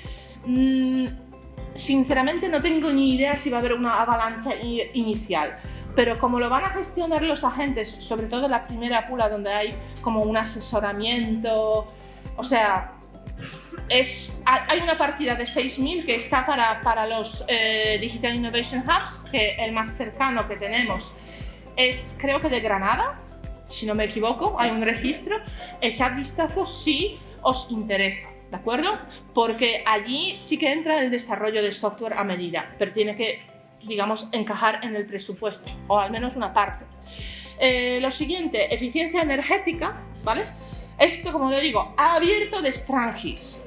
Sinceramente no tengo ni idea si va a haber una avalancha inicial, pero como lo van a gestionar los agentes, sobre todo la primera pula donde hay como un asesoramiento, o sea, hay una partida de 6.000 que está para los Digital Innovation Hubs, que el más cercano que tenemos es, creo que de Granada, si no me equivoco, hay un registro. Echad vistazo si os interesa, ¿de acuerdo? Porque allí sí que entra el desarrollo de software a medida, pero tiene que, digamos, encajar en el presupuesto, o al menos una parte. Lo siguiente, eficiencia energética, ¿vale? Esto, como le digo, abierto de Strangis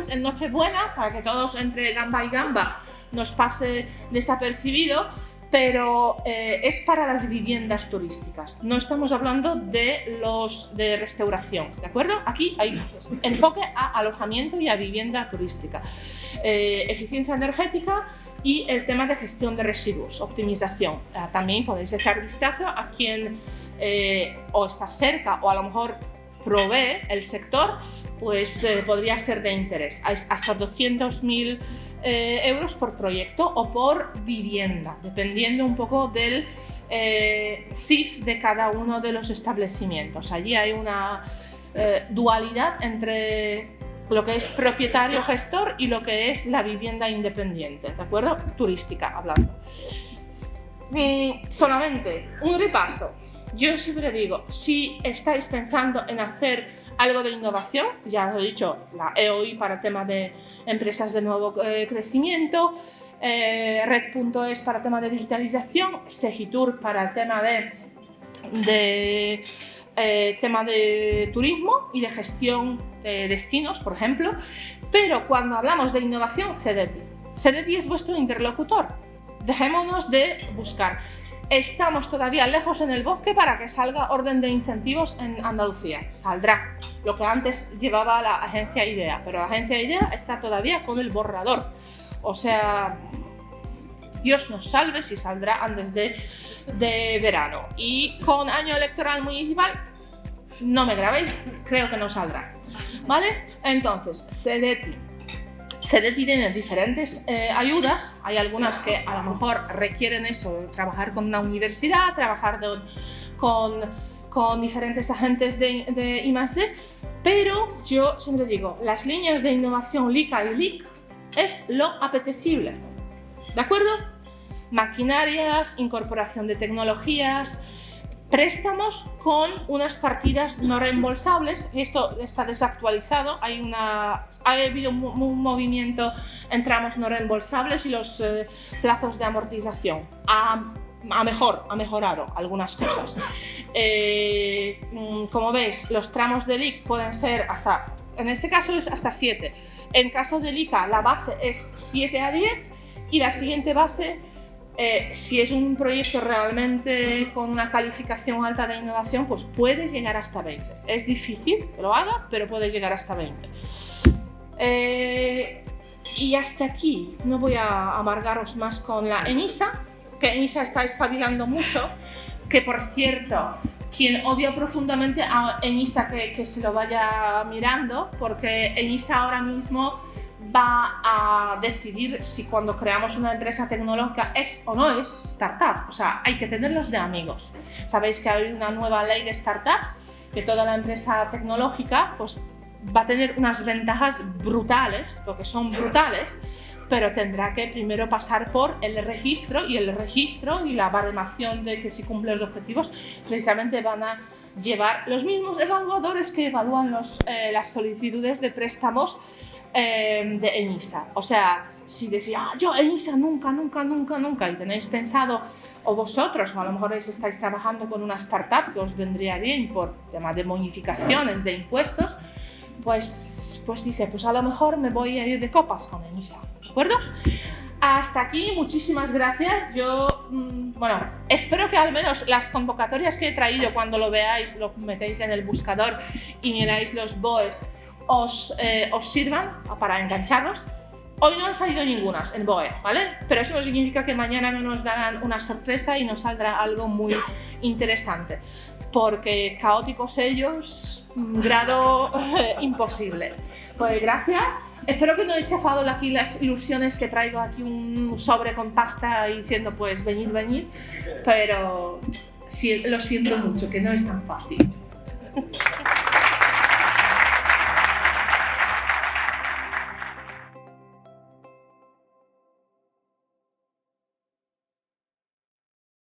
en Nochebuena, para que todos entre gamba y gamba nos pase desapercibido, pero es para las viviendas turísticas. No estamos hablando de los de restauración, ¿de acuerdo? Aquí hay enfoque a alojamiento y a vivienda turística. Eficiencia energética y el tema de gestión de residuos, optimización. También podéis echar vistazo a quien o está cerca o a lo mejor provee el sector pues podría ser de interés. Hasta 200.000 euros por proyecto o por vivienda, dependiendo un poco del CIF de cada uno de los establecimientos. Allí hay una dualidad entre lo que es propietario gestor y lo que es la vivienda independiente, ¿de acuerdo? Turística hablando. Solamente un repaso. Yo siempre digo, si estáis pensando en hacer algo de innovación, ya os he dicho, la EOI para el tema de empresas de nuevo crecimiento, Red.es para el tema de digitalización, Segitur para el tema de turismo y de gestión de destinos, por ejemplo. Pero cuando hablamos de innovación, CEDETI. CEDETI es vuestro interlocutor. Dejémonos de buscar. Estamos todavía lejos en el bosque para que salga orden de incentivos en Andalucía. Saldrá, lo que antes llevaba la agencia IDEA, pero la agencia IDEA está todavía con el borrador. O sea, Dios nos salve si saldrá antes de verano. Y con año electoral municipal, no me grabéis, creo que no saldrá. ¿Vale? Entonces, CEDETI tiene diferentes ayudas. Hay algunas que a lo mejor requieren eso, trabajar con una universidad, trabajar con diferentes agentes de I+D, pero yo siempre digo, las líneas de innovación LICA y LIC es lo apetecible, ¿de acuerdo? Maquinarias, incorporación de tecnologías, préstamos con unas partidas no reembolsables. Esto está desactualizado, ha habido un movimiento en tramos no reembolsables y los plazos de amortización. Ha mejorado algunas cosas. Como veis, los tramos de LIC pueden ser en este caso es hasta 7. En caso de LICA, la base es 7 a 10 y la siguiente base, si es un proyecto realmente con una calificación alta de innovación, pues puedes llegar hasta 20. Es difícil que lo haga, pero puedes llegar hasta 20. Y hasta aquí no voy a amargaros más con la ENISA, que ENISA está espabilando mucho, que por cierto, quien odia profundamente a ENISA que se lo vaya mirando, porque ENISA ahora mismo va a decidir si cuando creamos una empresa tecnológica es o no es startup. O sea, hay que tenerlos de amigos. Sabéis que hay una nueva ley de startups, que toda la empresa tecnológica pues, va a tener unas ventajas brutales, porque son brutales, pero tendrá que primero pasar por el registro y la baremación de que si cumple los objetivos, precisamente van a llevar los mismos evaluadores que evalúan las solicitudes de préstamos de ENISA. O sea, si decís, yo ENISA nunca, y tenéis pensado, o vosotros, o a lo mejor estáis trabajando con una startup que os vendría bien por tema de bonificaciones, de impuestos, pues dice, pues a lo mejor me voy a ir de copas con ENISA, ¿de acuerdo? Hasta aquí, muchísimas gracias. Yo, espero que al menos las convocatorias que he traído, cuando lo veáis, lo metéis en el buscador y miráis los BOEs, os sirvan para engancharos. Hoy no han salido ninguna en BOE, ¿vale? Pero eso no significa que mañana no nos darán una sorpresa y nos saldrá algo muy interesante, porque caóticos ellos, grado imposible. Pues gracias. Espero que no he chafado aquí las ilusiones que traigo aquí un sobre con pasta y diciendo pues venid, pero sí, lo siento mucho, que no es tan fácil.